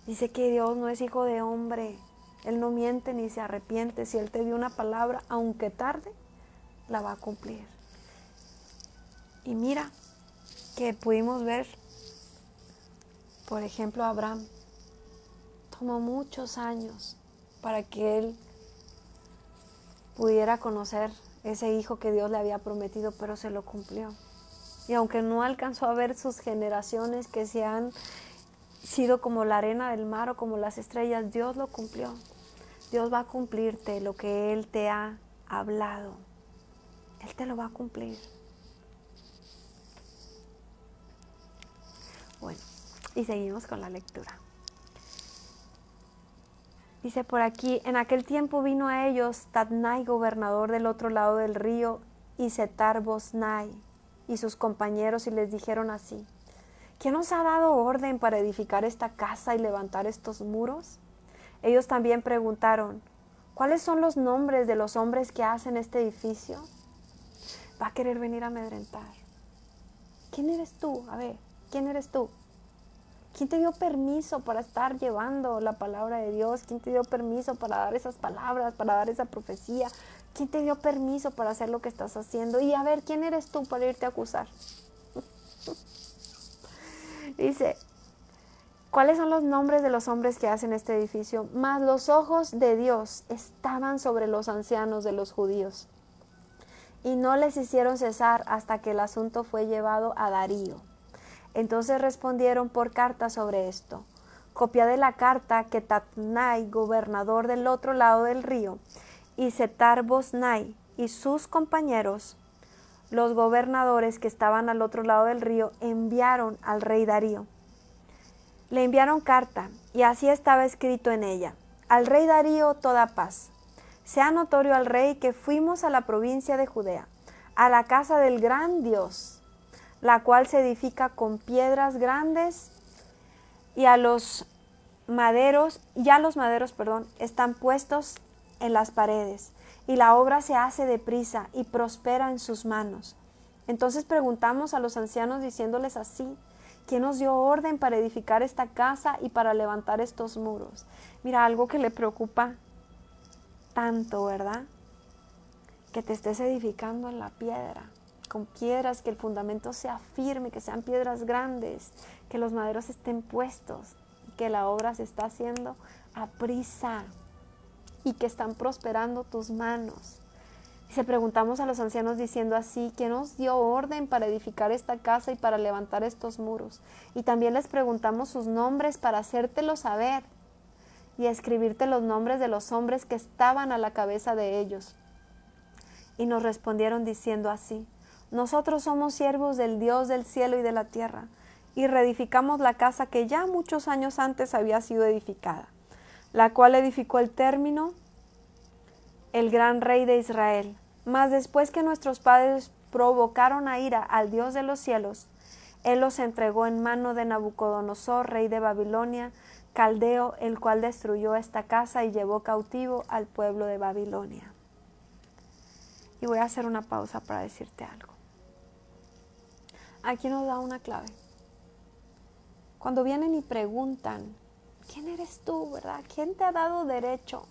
Dice que Dios no es hijo de hombre, Él no miente ni se arrepiente, si Él te dio una palabra, aunque tarde, la va a cumplir. Y mira que pudimos ver, por ejemplo, a Abraham, tomó muchos años para que él pudiera conocer ese hijo que Dios le había prometido, pero se lo cumplió. Y aunque no alcanzó a ver sus generaciones que se han sido como la arena del mar o como las estrellas, Dios lo cumplió. Dios va a cumplirte lo que Él te ha hablado. Él te lo va a cumplir. Bueno, y seguimos con la lectura. Dice por aquí, en aquel tiempo vino a ellos Tatnai, gobernador del otro lado del río, y Setar-Boznai y sus compañeros, y les dijeron así: ¿quién os ha dado orden para edificar esta casa y levantar estos muros? Ellos también preguntaron, ¿cuáles son los nombres de los hombres que hacen este edificio? Va a querer venir a amedrentar. ¿Quién eres tú? A ver, ¿quién eres tú? ¿Quién te dio permiso para estar llevando la palabra de Dios? ¿Quién te dio permiso para dar esas palabras, para dar esa profecía? ¿Quién te dio permiso para hacer lo que estás haciendo? Y a ver, ¿quién eres tú para irte a acusar? Dice, ¿cuáles son los nombres de los hombres que hacen este edificio? Mas los ojos de Dios estaban sobre los ancianos de los judíos, y no les hicieron cesar hasta que el asunto fue llevado a Darío. Entonces respondieron por carta sobre esto. Copia de la carta que Tatnai, gobernador del otro lado del río, y Setar-Boznai y sus compañeros, los gobernadores que estaban al otro lado del río, enviaron al rey Darío. Le enviaron carta, y así estaba escrito en ella: al rey Darío toda paz. Sea notorio al rey que fuimos a la provincia de Judea, a la casa del gran Dios, la cual se edifica con piedras grandes, y los maderos están puestos en las paredes, y la obra se hace deprisa y prospera en sus manos. Entonces preguntamos a los ancianos diciéndoles así: ¿quién nos dio orden para edificar esta casa y para levantar estos muros? Mira, algo que le preocupa tanto, ¿verdad? Que te estés edificando en la piedra, con piedras, que el fundamento sea firme, que sean piedras grandes, que los maderos estén puestos, que la obra se está haciendo a prisa y que están prosperando tus manos. Y se preguntamos a los ancianos diciendo así: ¿quién nos dio orden para edificar esta casa y para levantar estos muros? Y también les preguntamos sus nombres para hacértelo saber y escribirte los nombres de los hombres que estaban a la cabeza de ellos. Y nos respondieron diciendo así: nosotros somos siervos del Dios del cielo y de la tierra, y reedificamos la casa que ya muchos años antes había sido edificada, la cual edificó el término el gran rey de Israel. Mas después que nuestros padres provocaron a ira al Dios de los cielos, Él los entregó en mano de Nabucodonosor, rey de Babilonia, caldeo, el cual destruyó esta casa y llevó cautivo al pueblo de Babilonia. Y voy a hacer una pausa para decirte algo. Aquí nos da una clave. Cuando vienen y preguntan ¿Quién eres tú, verdad? ¿Quién te ha dado derecho?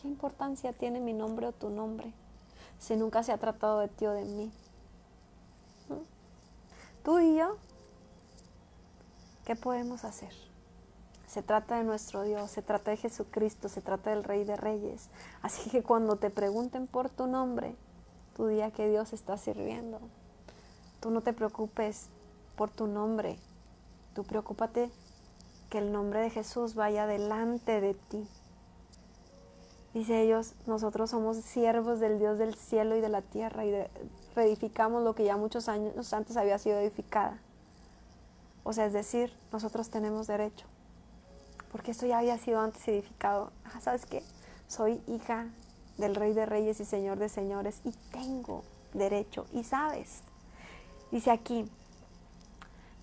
¿Qué importancia tiene mi nombre o tu nombre si nunca se ha tratado de ti o de mí? Tú y yo, ¿qué podemos hacer? Se trata de nuestro Dios, se trata de Jesucristo, se trata del Rey de Reyes. Así que cuando te pregunten por tu nombre, tú di a qué Dios está sirviendo. Tú no te preocupes por tu nombre, tú preocúpate que el nombre de Jesús vaya delante de ti. Dice ellos, nosotros somos siervos del Dios del cielo y de la tierra y reedificamos lo que ya muchos años antes había sido edificada. O sea, es decir, nosotros tenemos derecho, porque esto ya había sido antes edificado. ¿Sabes qué? Soy hija del Rey de Reyes y Señor de Señores y tengo derecho. Y sabes, dice aquí,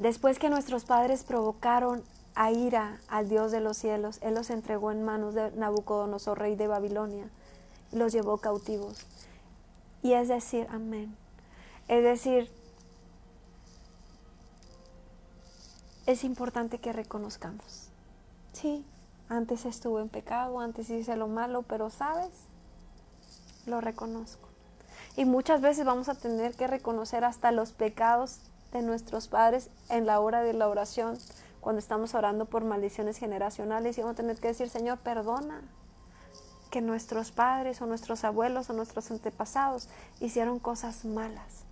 después que nuestros padres provocaron a ira al Dios de los cielos, Él los entregó en manos de Nabucodonosor, rey de Babilonia, y los llevó cautivos. Y es decir, amén. Es decir, es importante que reconozcamos. Sí, antes estuve en pecado, antes hice lo malo, pero ¿sabes? Lo reconozco. Y muchas veces vamos a tener que reconocer hasta los pecados de nuestros padres en la hora de la oración, cuando estamos orando por maldiciones generacionales, y vamos a tener que decir, Señor, perdona que nuestros padres o nuestros abuelos o nuestros antepasados hicieron cosas malas,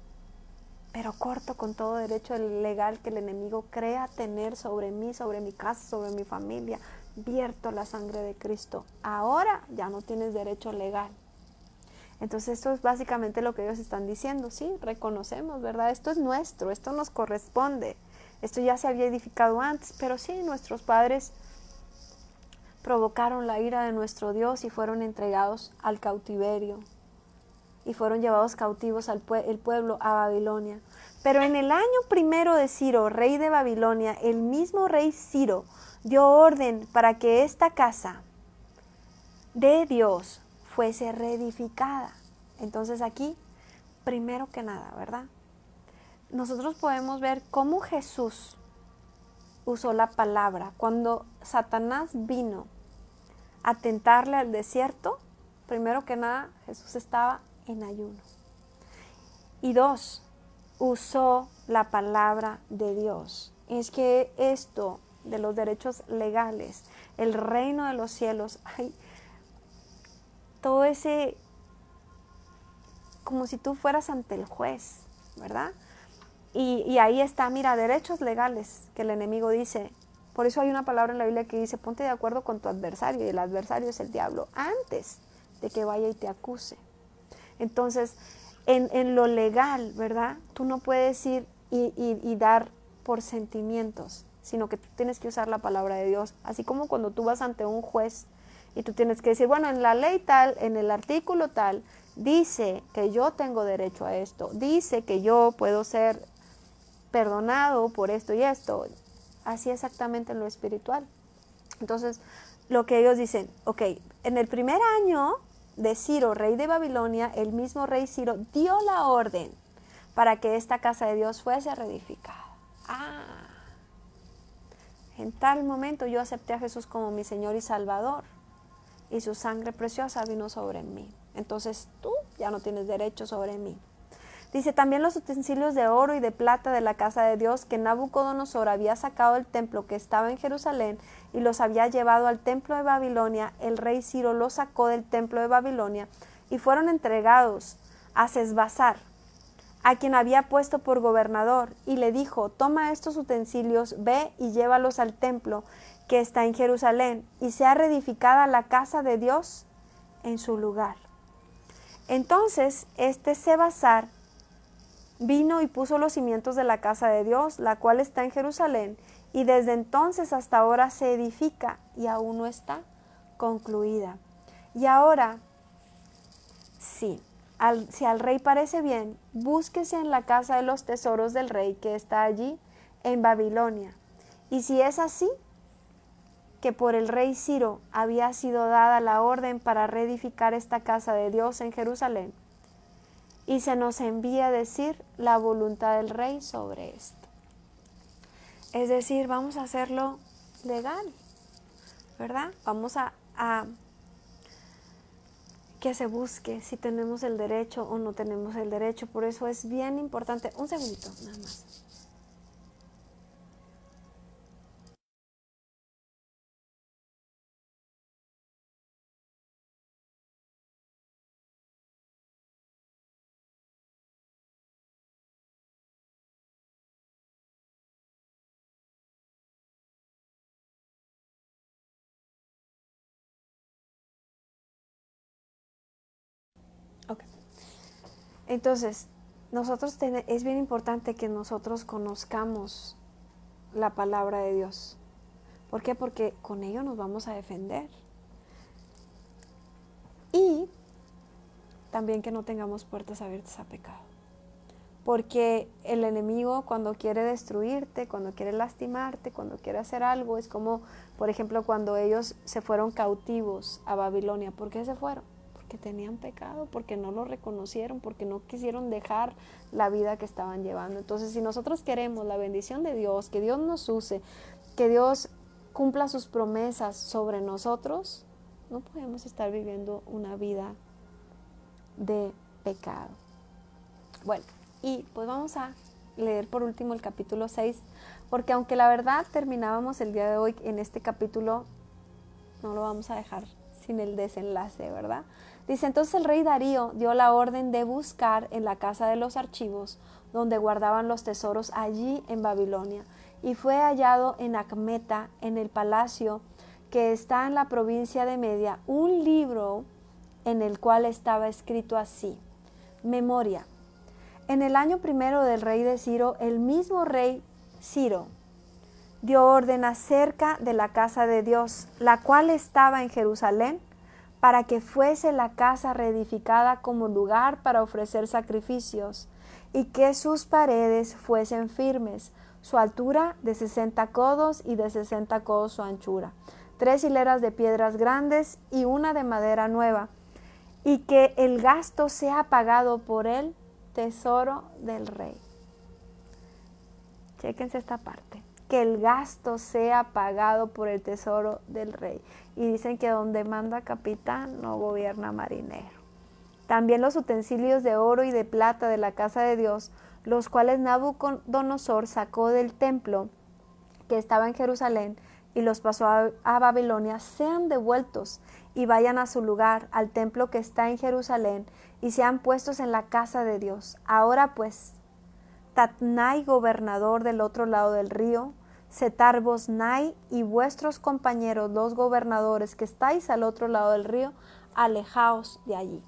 pero corto con todo derecho legal que el enemigo crea tener sobre mí, sobre mi casa, sobre mi familia. Vierto la sangre de Cristo. Ahora ya no tienes derecho legal. Entonces esto es básicamente lo que ellos están diciendo. Sí, reconocemos, ¿verdad? Esto es nuestro, esto nos corresponde. Esto ya se había edificado antes, pero sí, nuestros padres provocaron la ira de nuestro Dios y fueron entregados al cautiverio. Y fueron llevados cautivos el pueblo a Babilonia. Pero en el año primero de Ciro, rey de Babilonia, el mismo rey Ciro dio orden para que esta casa de Dios fuese reedificada. Entonces aquí, primero que nada, ¿verdad? Nosotros podemos ver cómo Jesús usó la palabra. Cuando Satanás vino a tentarle al desierto, primero que nada, Jesús estaba en ayuno. Y 2, usó la palabra de Dios. Es que esto de los derechos legales, el reino de los cielos, hay todo ese, como si tú fueras ante el juez, ¿verdad? Y ahí está, mira, derechos legales que el enemigo dice. Por eso hay una palabra en la Biblia que dice, ponte de acuerdo con tu adversario, y el adversario es el diablo, antes de que vaya y te acuse. Entonces, en lo legal, ¿verdad? Tú no puedes ir y dar por sentimientos, sino que tú tienes que usar la palabra de Dios. Así como cuando tú vas ante un juez y tú tienes que decir, bueno, en la ley tal, en el artículo tal, dice que yo tengo derecho a esto, dice que yo puedo ser perdonado por esto y esto. Así exactamente en lo espiritual. Entonces, lo que ellos dicen, ok, en el primer año de Ciro, rey de Babilonia, el mismo rey Ciro dio la orden para que esta casa de Dios fuese reedificada. En tal momento yo acepté a Jesús como mi Señor y Salvador, y su sangre preciosa vino sobre mí. Entonces tú ya no tienes derecho sobre mí. Dice, también los utensilios de oro y de plata de la casa de Dios que Nabucodonosor había sacado del templo que estaba en Jerusalén y los había llevado al templo de Babilonia, el rey Ciro los sacó del templo de Babilonia y fueron entregados a Sesbassar, a quien había puesto por gobernador, y le dijo, toma estos utensilios, ve y llévalos al templo que está en Jerusalén, y sea reedificada la casa de Dios en su lugar. Entonces este Sesbassar vino y puso los cimientos de la casa de Dios, la cual está en Jerusalén, y desde entonces hasta ahora se edifica y aún no está concluida. Y ahora, sí, si al rey parece bien, búsquese en la casa de los tesoros del rey que está allí en Babilonia. Y si es así, que por el rey Ciro había sido dada la orden para reedificar esta casa de Dios en Jerusalén, y se nos envía a decir la voluntad del rey sobre esto. Es decir, vamos a hacerlo legal, ¿verdad? Vamos a que se busque si tenemos el derecho o no tenemos el derecho. Por eso es bien importante. Un segundito, nada más. Ok. Entonces, es bien importante que nosotros conozcamos la palabra de Dios. ¿Por qué? Porque con ello nos vamos a defender. Y también que no tengamos puertas abiertas a pecado. Porque el enemigo, cuando quiere destruirte, cuando quiere lastimarte, cuando quiere hacer algo, es como, por ejemplo, cuando ellos se fueron cautivos a Babilonia. ¿Por qué se fueron? Porque tenían pecado, porque no lo reconocieron, porque no quisieron dejar la vida que estaban llevando. Entonces, si nosotros queremos la bendición de Dios, que Dios nos use, que Dios cumpla sus promesas sobre nosotros, no podemos estar viviendo una vida de pecado. Bueno, y pues vamos a leer por último el capítulo 6, porque aunque la verdad terminábamos el día de hoy en este capítulo, no lo vamos a dejar sin el desenlace, ¿verdad? Dice, entonces el rey Darío dio la orden de buscar en la casa de los archivos, donde guardaban los tesoros allí en Babilonia, y fue hallado en Acmeta, en el palacio que está en la provincia de Media, un libro en el cual estaba escrito así: Memoria. En el año primero del rey de Ciro, el mismo rey Ciro dio orden acerca de la casa de Dios, la cual estaba en Jerusalén, para que fuese la casa reedificada como lugar para ofrecer sacrificios, y que sus paredes fuesen firmes, su altura de 60 codos y de 60 codos su anchura, 3 hileras de piedras grandes y una de madera nueva, y que el gasto sea pagado por él tesoro del rey. Chéquense esta parte. Que el gasto sea pagado por el tesoro del rey. Y dicen que donde manda capitán no gobierna marinero. También los utensilios de oro y de plata de la casa de Dios, los cuales Nabucodonosor sacó del templo que estaba en Jerusalén y los pasó a Babilonia, sean devueltos y vayan a su lugar, al templo que está en Jerusalén, y sean puestos en la casa de Dios. Ahora pues, Tatnai, gobernador del otro lado del río, Setar-Boznai y vuestros compañeros, los gobernadores que estáis al otro lado del río, alejaos de allí.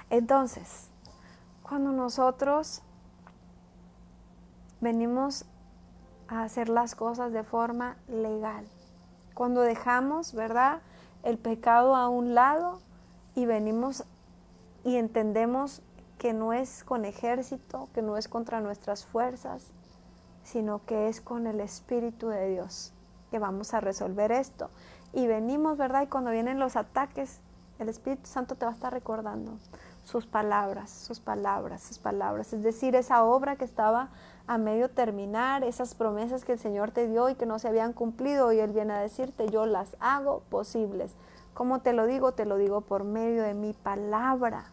Entonces, cuando nosotros venimos a hacer las cosas de forma legal, cuando dejamos, ¿verdad?, el pecado a un lado y venimos y entendemos que no es con ejército, que no es contra nuestras fuerzas, sino que es con el Espíritu de Dios que vamos a resolver esto. Y venimos, ¿verdad? Y cuando vienen los ataques, el Espíritu Santo te va a estar recordando sus palabras, sus palabras, sus palabras. Es decir, esa obra que estaba a medio terminar, esas promesas que el Señor te dio y que no se habían cumplido, y Él viene a decirte, yo las hago posibles. ¿Cómo te lo digo? Te lo digo por medio de mi palabra.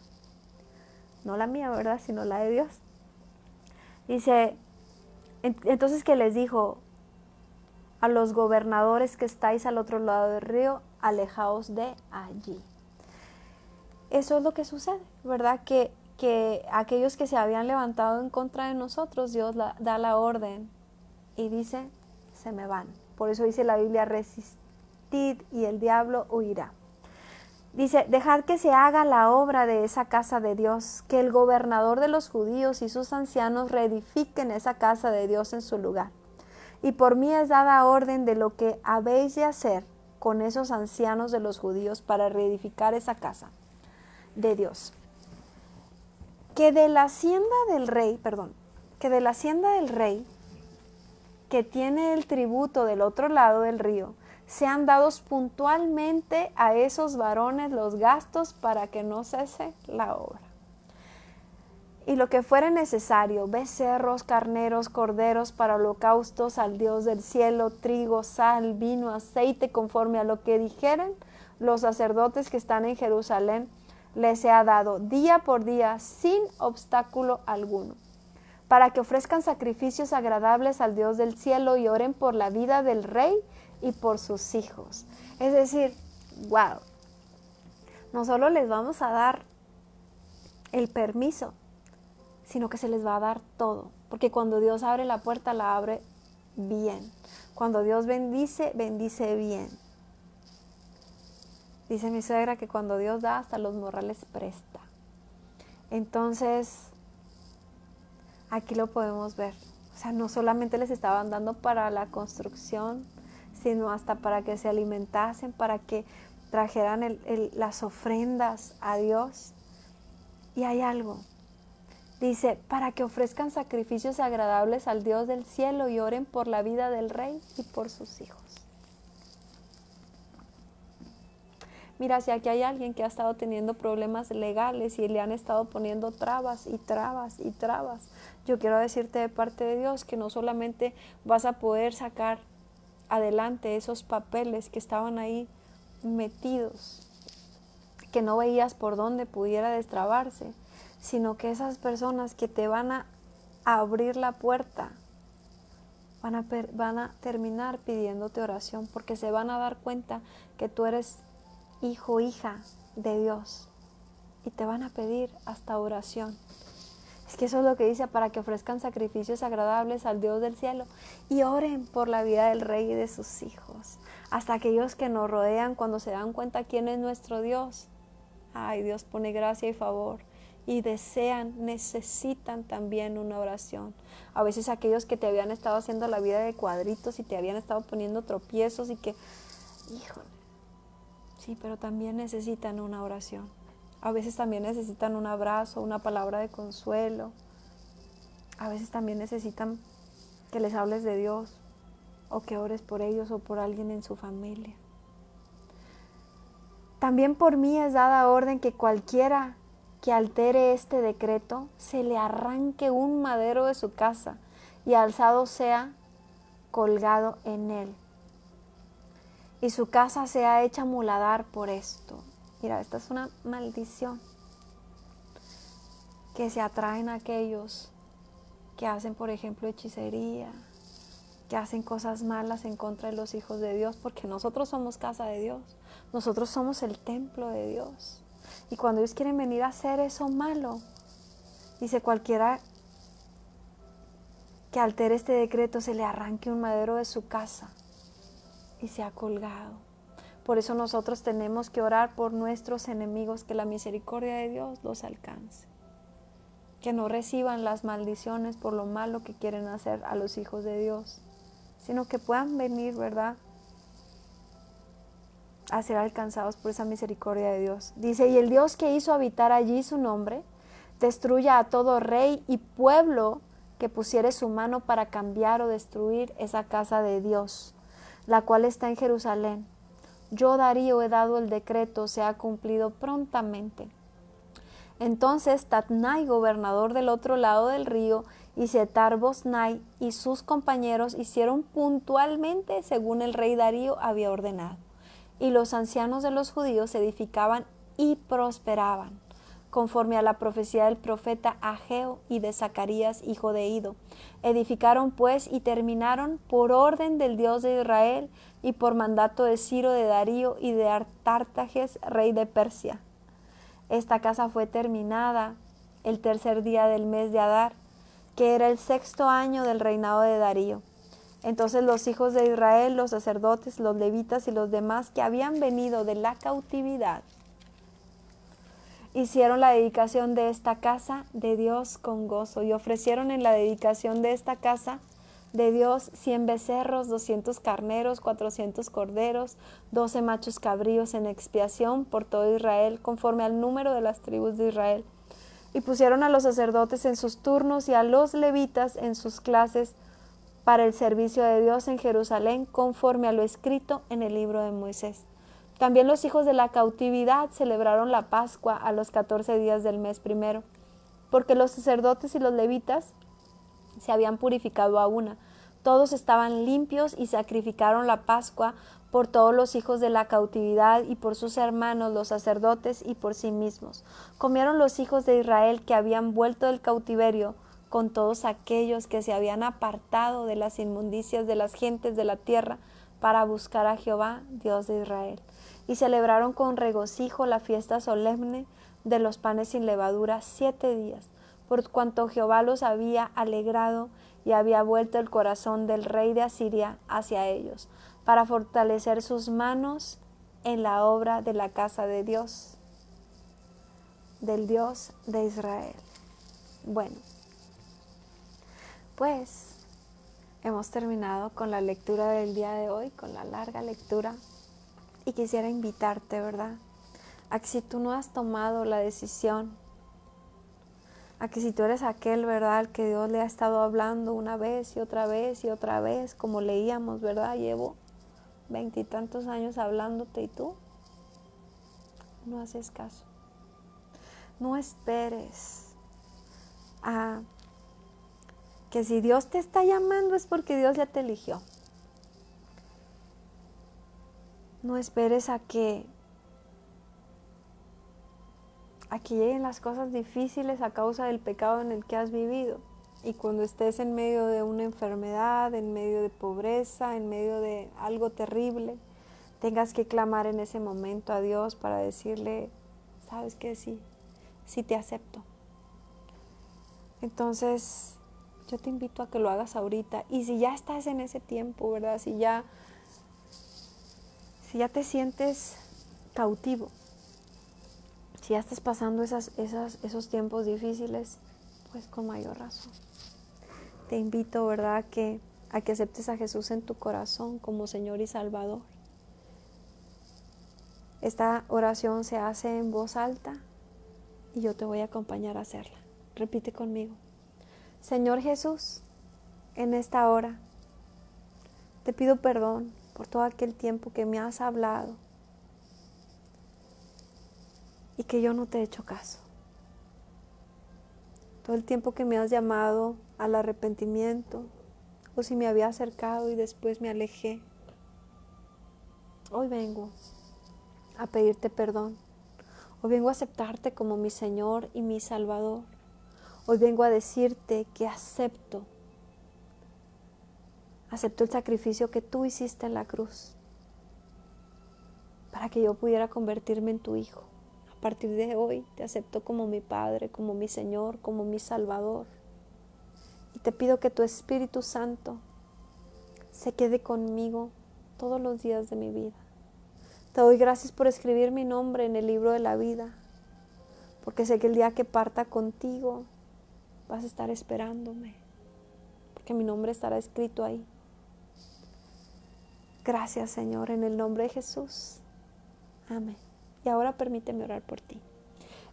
No la mía, ¿verdad? Sino la de Dios. Dice, entonces que les dijo a los gobernadores que estáis al otro lado del río, alejaos de allí. Eso es lo que sucede, ¿verdad? Que aquellos que se habían levantado en contra de nosotros, Dios da la orden y dice, se me van. Por eso dice la Biblia, resistid y el diablo huirá. Dice, dejad que se haga la obra de esa casa de Dios, que el gobernador de los judíos y sus ancianos reedifiquen esa casa de Dios en su lugar. Y por mí es dada orden de lo que habéis de hacer con esos ancianos de los judíos para reedificar esa casa de Dios. Que de la hacienda del rey, que tiene el tributo del otro lado del río, sean dados puntualmente a esos varones los gastos para que no cese la obra. y lo que fuere necesario, becerros, carneros, corderos para holocaustos al Dios del cielo, trigo, sal, vino, aceite, conforme a lo que dijeren los sacerdotes que están en Jerusalén, les sea dado día por día sin obstáculo alguno, para que ofrezcan sacrificios agradables al Dios del cielo y oren por la vida del rey y por sus hijos. Es decir, wow, no solo les vamos a dar el permiso, sino que se les va a dar todo, porque cuando Dios abre la puerta, la abre bien. Cuando Dios bendice, bendice bien. Dice mi suegra que cuando Dios da, hasta los morrales presta. Entonces, aquí lo podemos ver. O sea, no solamente les estaban dando para la construcción, sino hasta para que se alimentasen, para que trajeran las ofrendas a Dios. Y hay algo. Dice, para que ofrezcan sacrificios agradables al Dios del cielo y oren por la vida del rey y por sus hijos. Mira, si aquí hay alguien que ha estado teniendo problemas legales y le han estado poniendo trabas y trabas y trabas, yo quiero decirte de parte de Dios que no solamente vas a poder sacar adelante esos papeles que estaban ahí metidos, que no veías por dónde pudiera destrabarse, sino que esas personas que te van a abrir la puerta van a terminar pidiéndote oración, porque se van a dar cuenta que tú eres hijo, hija de Dios, y te van a pedir hasta oración. Es que eso es lo que dice, para que ofrezcan sacrificios agradables al Dios del cielo y oren por la vida del rey y de sus hijos. Hasta aquellos que nos rodean, cuando se dan cuenta quién es nuestro Dios, ay, Dios pone gracia y favor y desean, necesitan también una oración. A veces aquellos que te habían estado haciendo la vida de cuadritos y te habían estado poniendo tropiezos y que, híjole, sí, pero también necesitan una oración. A veces también necesitan un abrazo, una palabra de consuelo. A veces también necesitan que les hables de Dios o que ores por ellos o por alguien en su familia. También por mí es dada orden que cualquiera que altere este decreto, se le arranque un madero de su casa y alzado sea colgado en él, y su casa sea hecha muladar por esto. Mira, esta es una maldición que se atraen a aquellos que hacen, por ejemplo, hechicería, que hacen cosas malas en contra de los hijos de Dios, porque nosotros somos casa de Dios, nosotros somos el templo de Dios. Y cuando ellos quieren venir a hacer eso malo, dice, cualquiera que altere este decreto, se le arranque un madero de su casa y sea colgado. Por eso nosotros tenemos que orar por nuestros enemigos, que la misericordia de Dios los alcance, que no reciban las maldiciones por lo malo que quieren hacer a los hijos de Dios, sino que puedan venir, ¿verdad?, a ser alcanzados por esa misericordia de Dios. Dice, y el Dios que hizo habitar allí su nombre, destruya a todo rey y pueblo que pusiere su mano para cambiar o destruir esa casa de Dios, la cual está en Jerusalén. Yo, Darío, he dado el decreto, se ha cumplido prontamente. Entonces Tatnai, gobernador del otro lado del río, y Setar-Boznai y sus compañeros hicieron puntualmente según el rey Darío había ordenado. Y los ancianos de los judíos edificaban y prosperaban, conforme a la profecía del profeta Ageo y de Zacarías, hijo de Ido. Edificaron pues y terminaron por orden del Dios de Israel y por mandato de Ciro, de Darío y de Artártajes, rey de Persia. Esta casa fue terminada el tercer día del mes de Adar, que era el 6º año del reinado de Darío. Entonces los hijos de Israel, los sacerdotes, los levitas y los demás que habían venido de la cautividad, hicieron la dedicación de esta casa de Dios con gozo y ofrecieron en la dedicación de esta casa de Dios 100 becerros, 200 carneros, 400 corderos, 12 machos cabríos en expiación por todo Israel, conforme al número de las tribus de Israel. Y pusieron a los sacerdotes en sus turnos y a los levitas en sus clases para el servicio de Dios en Jerusalén, conforme a lo escrito en el libro de Moisés. También los hijos de la cautividad celebraron la Pascua a los 14 días del mes primero. porque los sacerdotes y los levitas se habían purificado a una. Todos estaban limpios y sacrificaron la Pascua por todos los hijos de la cautividad y por sus hermanos los sacerdotes y por sí mismos. Comieron los hijos de Israel que habían vuelto del cautiverio con todos aquellos que se habían apartado de las inmundicias de las gentes de la tierra para buscar a Jehová, Dios de Israel. Y celebraron con regocijo la fiesta solemne de los panes sin levadura 7 días, por cuanto Jehová los había alegrado y había vuelto el corazón del rey de Asiria hacia ellos, para fortalecer sus manos en la obra de la casa de Dios, del Dios de Israel. Bueno, pues hemos terminado con la lectura del día de hoy, con la larga lectura, y quisiera invitarte, ¿verdad?, a que si tú no has tomado la decisión, a que si tú eres aquel, ¿verdad?, al que Dios le ha estado hablando una vez y otra vez y otra vez, como leíamos, ¿verdad?, llevo 20 y tantos años hablándote y tú no haces caso. No esperes a que si Dios te está llamando es porque Dios ya te eligió. No esperes a que lleguen las cosas difíciles a causa del pecado en el que has vivido. Y cuando estés en medio de una enfermedad, en medio de pobreza, en medio de algo terrible, tengas que clamar en ese momento a Dios para decirle, ¿sabes qué? Sí te acepto. Entonces, yo te invito a que lo hagas ahorita. Y si ya estás en ese tiempo, ¿verdad? Si ya te sientes cautivo, si ya estás pasando esos tiempos difíciles, pues con mayor razón. Te invito, ¿verdad?, a que aceptes a Jesús en tu corazón como Señor y Salvador. Esta oración se hace en voz alta y yo te voy a acompañar a hacerla. Repite conmigo. Señor Jesús, en esta hora te pido perdón por todo aquel tiempo que me has hablado y que yo no te he hecho caso. Todo el tiempo que me has llamado al arrepentimiento, o si me había acercado y después me alejé. Hoy vengo a pedirte perdón. Hoy vengo a aceptarte como mi Señor y mi Salvador. Hoy vengo a decirte que acepto el sacrificio que tú hiciste en la cruz para que yo pudiera convertirme en tu hijo. A partir de hoy te acepto como mi Padre, como mi Señor, como mi Salvador. Y te pido que tu Espíritu Santo se quede conmigo todos los días de mi vida. Te doy gracias por escribir mi nombre en el libro de la vida, porque sé que el día que parta contigo vas a estar esperándome, porque mi nombre estará escrito ahí. Gracias, Señor, en el nombre de Jesús. Amén. Y ahora permíteme orar por ti.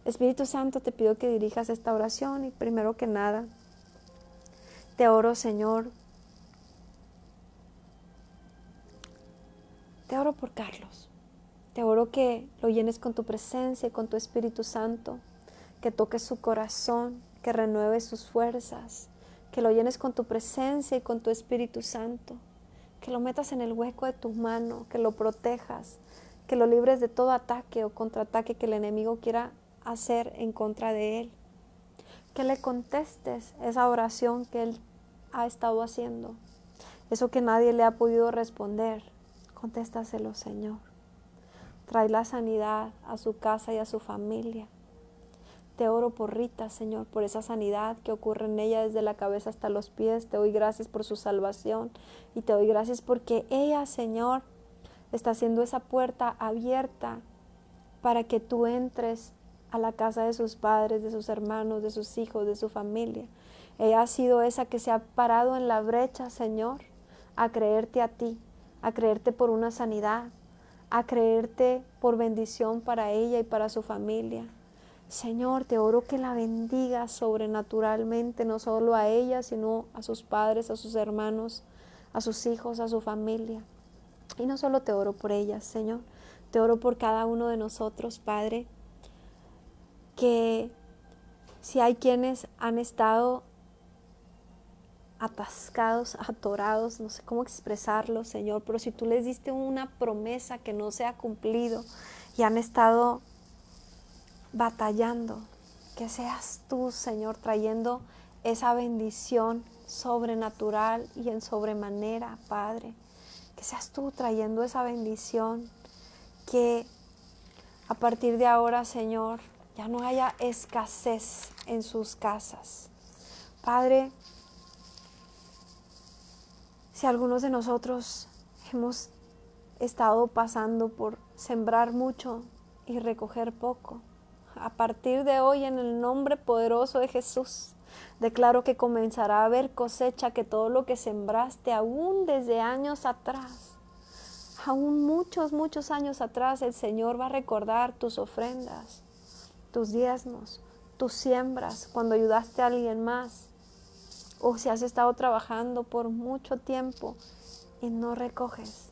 Espíritu Santo, te pido que dirijas esta oración y primero que nada, te oro, Señor. Te oro por Carlos. Te oro que lo llenes con tu presencia y con tu Espíritu Santo, que toques su corazón, que renueves sus fuerzas, que lo llenes con tu presencia y con tu Espíritu Santo, que lo metas en el hueco de tu mano, que lo protejas, que lo libres de todo ataque o contraataque que el enemigo quiera hacer en contra de él. Que le contestes esa oración que él ha estado haciendo, eso que nadie le ha podido responder. Contéstaselo, Señor. Trae la sanidad a su casa y a su familia. Te oro por Rita, Señor, por esa sanidad que ocurre en ella desde la cabeza hasta los pies. Te doy gracias por su salvación y te doy gracias porque ella, Señor, está haciendo esa puerta abierta para que tú entres a la casa de sus padres, de sus hermanos, de sus hijos, de su familia. Ella ha sido esa que se ha parado en la brecha, Señor, a creerte a ti, a creerte por una sanidad, a creerte por bendición para ella y para su familia. Señor, te oro que la bendigas sobrenaturalmente, no solo a ella, sino a sus padres, a sus hermanos, a sus hijos, a su familia. Y no solo te oro por ellas, Señor, te oro por cada uno de nosotros, Padre, que Si hay quienes han estado atascados, atorados, no sé cómo expresarlo, Señor, pero si tú les diste una promesa que no se ha cumplido y han estado batallando, que seas tú, Señor, trayendo esa bendición sobrenatural y en sobremanera, Padre. Que seas tú trayendo esa bendición, que a partir de ahora, Señor, ya no haya escasez en sus casas. Padre, si algunos de nosotros hemos estado pasando por sembrar mucho y recoger poco, a partir de hoy, en el nombre poderoso de Jesús, declaro que comenzará a haber cosecha, que todo lo que sembraste aún desde años atrás, aún muchos años atrás, el Señor va a recordar tus ofrendas, tus diezmos, tus siembras, cuando ayudaste a alguien más, o si has estado trabajando por mucho tiempo y no recoges.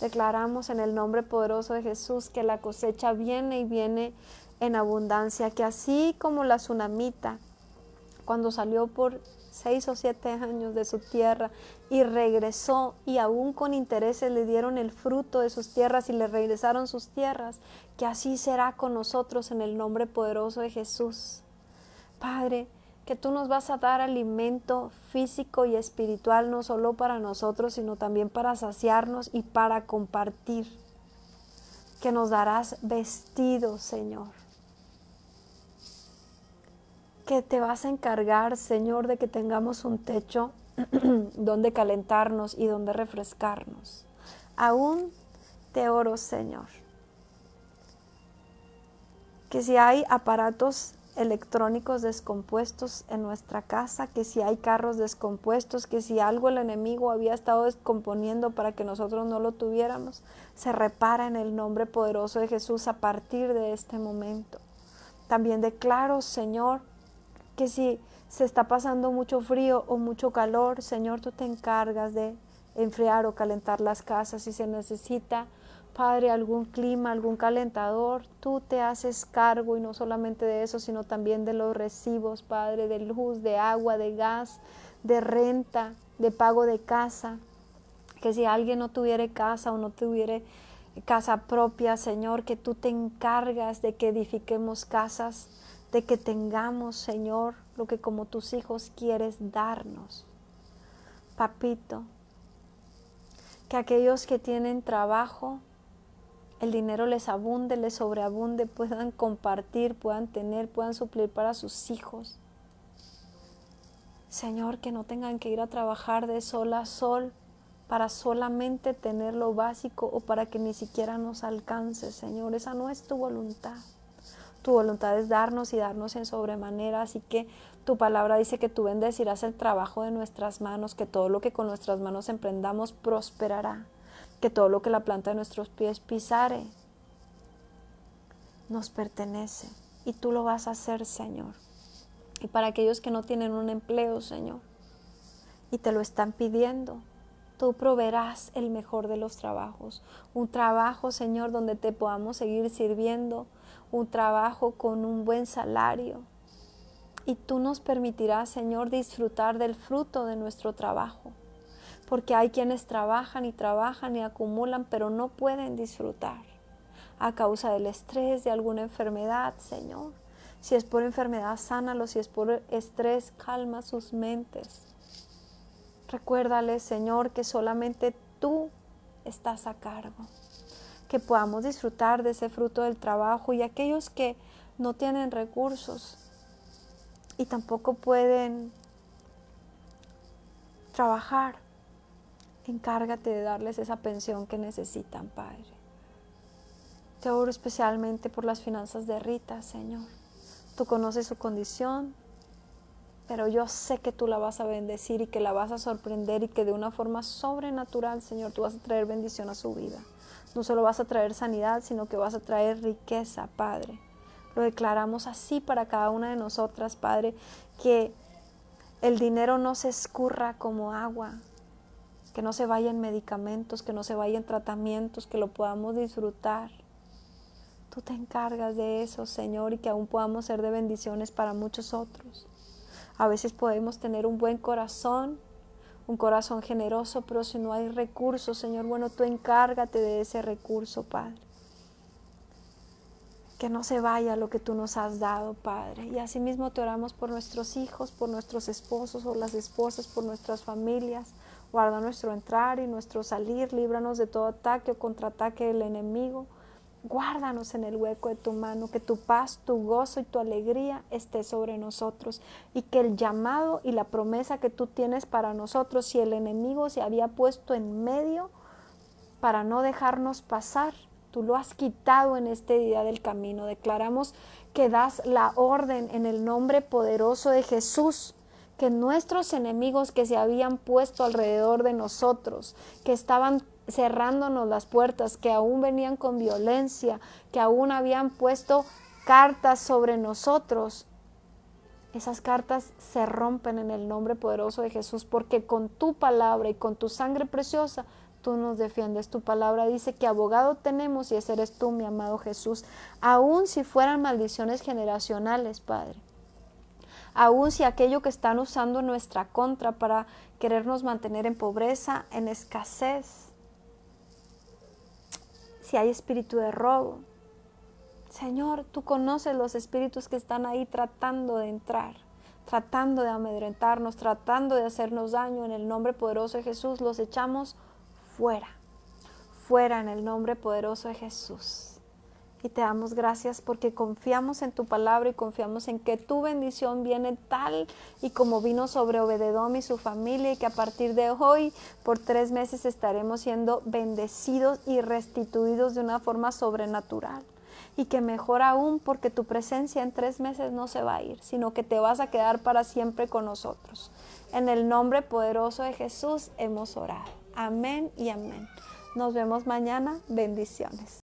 Declaramos en el nombre poderoso de Jesús que la cosecha viene y viene en abundancia, que así como la tsunamita, cuando salió por 6 o 7 años de su tierra y regresó, y aún con intereses le dieron el fruto de sus tierras y le regresaron sus tierras, que así será con nosotros en el nombre poderoso de Jesús. Padre, que tú nos vas a dar alimento físico y espiritual, no solo para nosotros, sino también para saciarnos y para compartir. Que nos darás vestidos, Señor. Que te vas a encargar, Señor, de que tengamos un techo donde calentarnos y donde refrescarnos. Aún te oro, Señor, que si hay aparatos electrónicos descompuestos en nuestra casa, que si hay carros descompuestos, que si algo el enemigo había estado descomponiendo para que nosotros no lo tuviéramos, se repara en el nombre poderoso de Jesús a partir de este momento. También declaro, Señor, que si se está pasando mucho frío o mucho calor, Señor, tú te encargas de enfriar o calentar las casas. Si se necesita, Padre, algún clima, algún calentador, tú te haces cargo, y no solamente de eso, sino también de los recibos, Padre, de luz, de agua, de gas, de renta, de pago de casa. Que si alguien no tuviera casa o no tuviera casa propia, Señor, que tú te encargas de que edifiquemos casas, de que tengamos, Señor, lo que como tus hijos quieres darnos. Papito, que aquellos que tienen trabajo, el dinero les abunde, les sobreabunde, puedan compartir, puedan tener, puedan suplir para sus hijos. Señor, que no tengan que ir a trabajar de sol a sol para solamente tener lo básico o para que ni siquiera nos alcance, Señor. Esa no es tu voluntad. Tu voluntad es darnos y darnos en sobremanera, así que tu palabra dice que tú bendecirás el trabajo de nuestras manos, que todo lo que con nuestras manos emprendamos prosperará, que todo lo que la planta de nuestros pies pisare nos pertenece, y tú lo vas a hacer, Señor. Y para aquellos que no tienen un empleo, Señor, y te lo están pidiendo, tú proveerás el mejor de los trabajos, un trabajo, Señor, donde te podamos seguir sirviendo, un trabajo con un buen salario, y tú nos permitirás, Señor, disfrutar del fruto de nuestro trabajo, porque hay quienes trabajan y acumulan, pero no pueden disfrutar a causa del estrés, de alguna enfermedad, Señor. Si es por enfermedad, sánalo, si es por estrés, calma sus mentes. Recuérdale, Señor, que solamente tú estás a cargo, que podamos disfrutar de ese fruto del trabajo, y aquellos que no tienen recursos y tampoco pueden trabajar, encárgate de darles esa pensión que necesitan, Padre. Te oro especialmente por las finanzas de Rita, Señor. Tú conoces su condición, pero yo sé que tú la vas a bendecir y que la vas a sorprender, y que de una forma sobrenatural, Señor, tú vas a traer bendición a su vida. No solo vas a traer sanidad, sino que vas a traer riqueza, Padre. Lo declaramos así para cada una de nosotras, Padre, que el dinero no se escurra como agua, que no se vaya en medicamentos, que no se vaya en tratamientos, que lo podamos disfrutar. Tú te encargas de eso, Señor, y que aún podamos ser de bendiciones para muchos otros. A veces podemos tener un buen corazón, un corazón generoso, pero si no hay recursos, Señor, bueno, tú encárgate de ese recurso, Padre. Que no se vaya lo que tú nos has dado, Padre. Y asimismo te oramos por nuestros hijos, por nuestros esposos o las esposas, por nuestras familias. Guarda nuestro entrar y nuestro salir, líbranos de todo ataque o contraataque del enemigo. Guárdanos en el hueco de tu mano, que tu paz, tu gozo y tu alegría esté sobre nosotros, y que el llamado y la promesa que tú tienes para nosotros, si el enemigo se había puesto en medio para no dejarnos pasar, tú lo has quitado en este día del camino. Declaramos que das la orden en el nombre poderoso de Jesús, que nuestros enemigos que se habían puesto alrededor de nosotros, que estaban cerrándonos las puertas, que aún venían con violencia, que aún habían puesto cartas sobre nosotros, esas cartas se rompen en el nombre poderoso de Jesús, porque con tu palabra y con tu sangre preciosa tú nos defiendes. Tu palabra dice que abogado tenemos y ese eres tú, mi amado Jesús. Aún si fueran maldiciones generacionales, Padre, aún si aquello que están usando en nuestra contra para querernos mantener en pobreza, en escasez, si hay espíritu de robo, Señor, tú conoces los espíritus que están ahí tratando de entrar, tratando de amedrentarnos, tratando de hacernos daño. En el nombre poderoso de Jesús los echamos fuera, fuera en el nombre poderoso de Jesús. Y te damos gracias porque confiamos en tu palabra y confiamos en que tu bendición viene tal y como vino sobre Obed-Edom y su familia, y que a partir de hoy por 3 meses estaremos siendo bendecidos y restituidos de una forma sobrenatural. Y que mejor aún, porque tu presencia en 3 meses no se va a ir, sino que te vas a quedar para siempre con nosotros. En el nombre poderoso de Jesús hemos orado. Amén y amén. Nos vemos mañana. Bendiciones.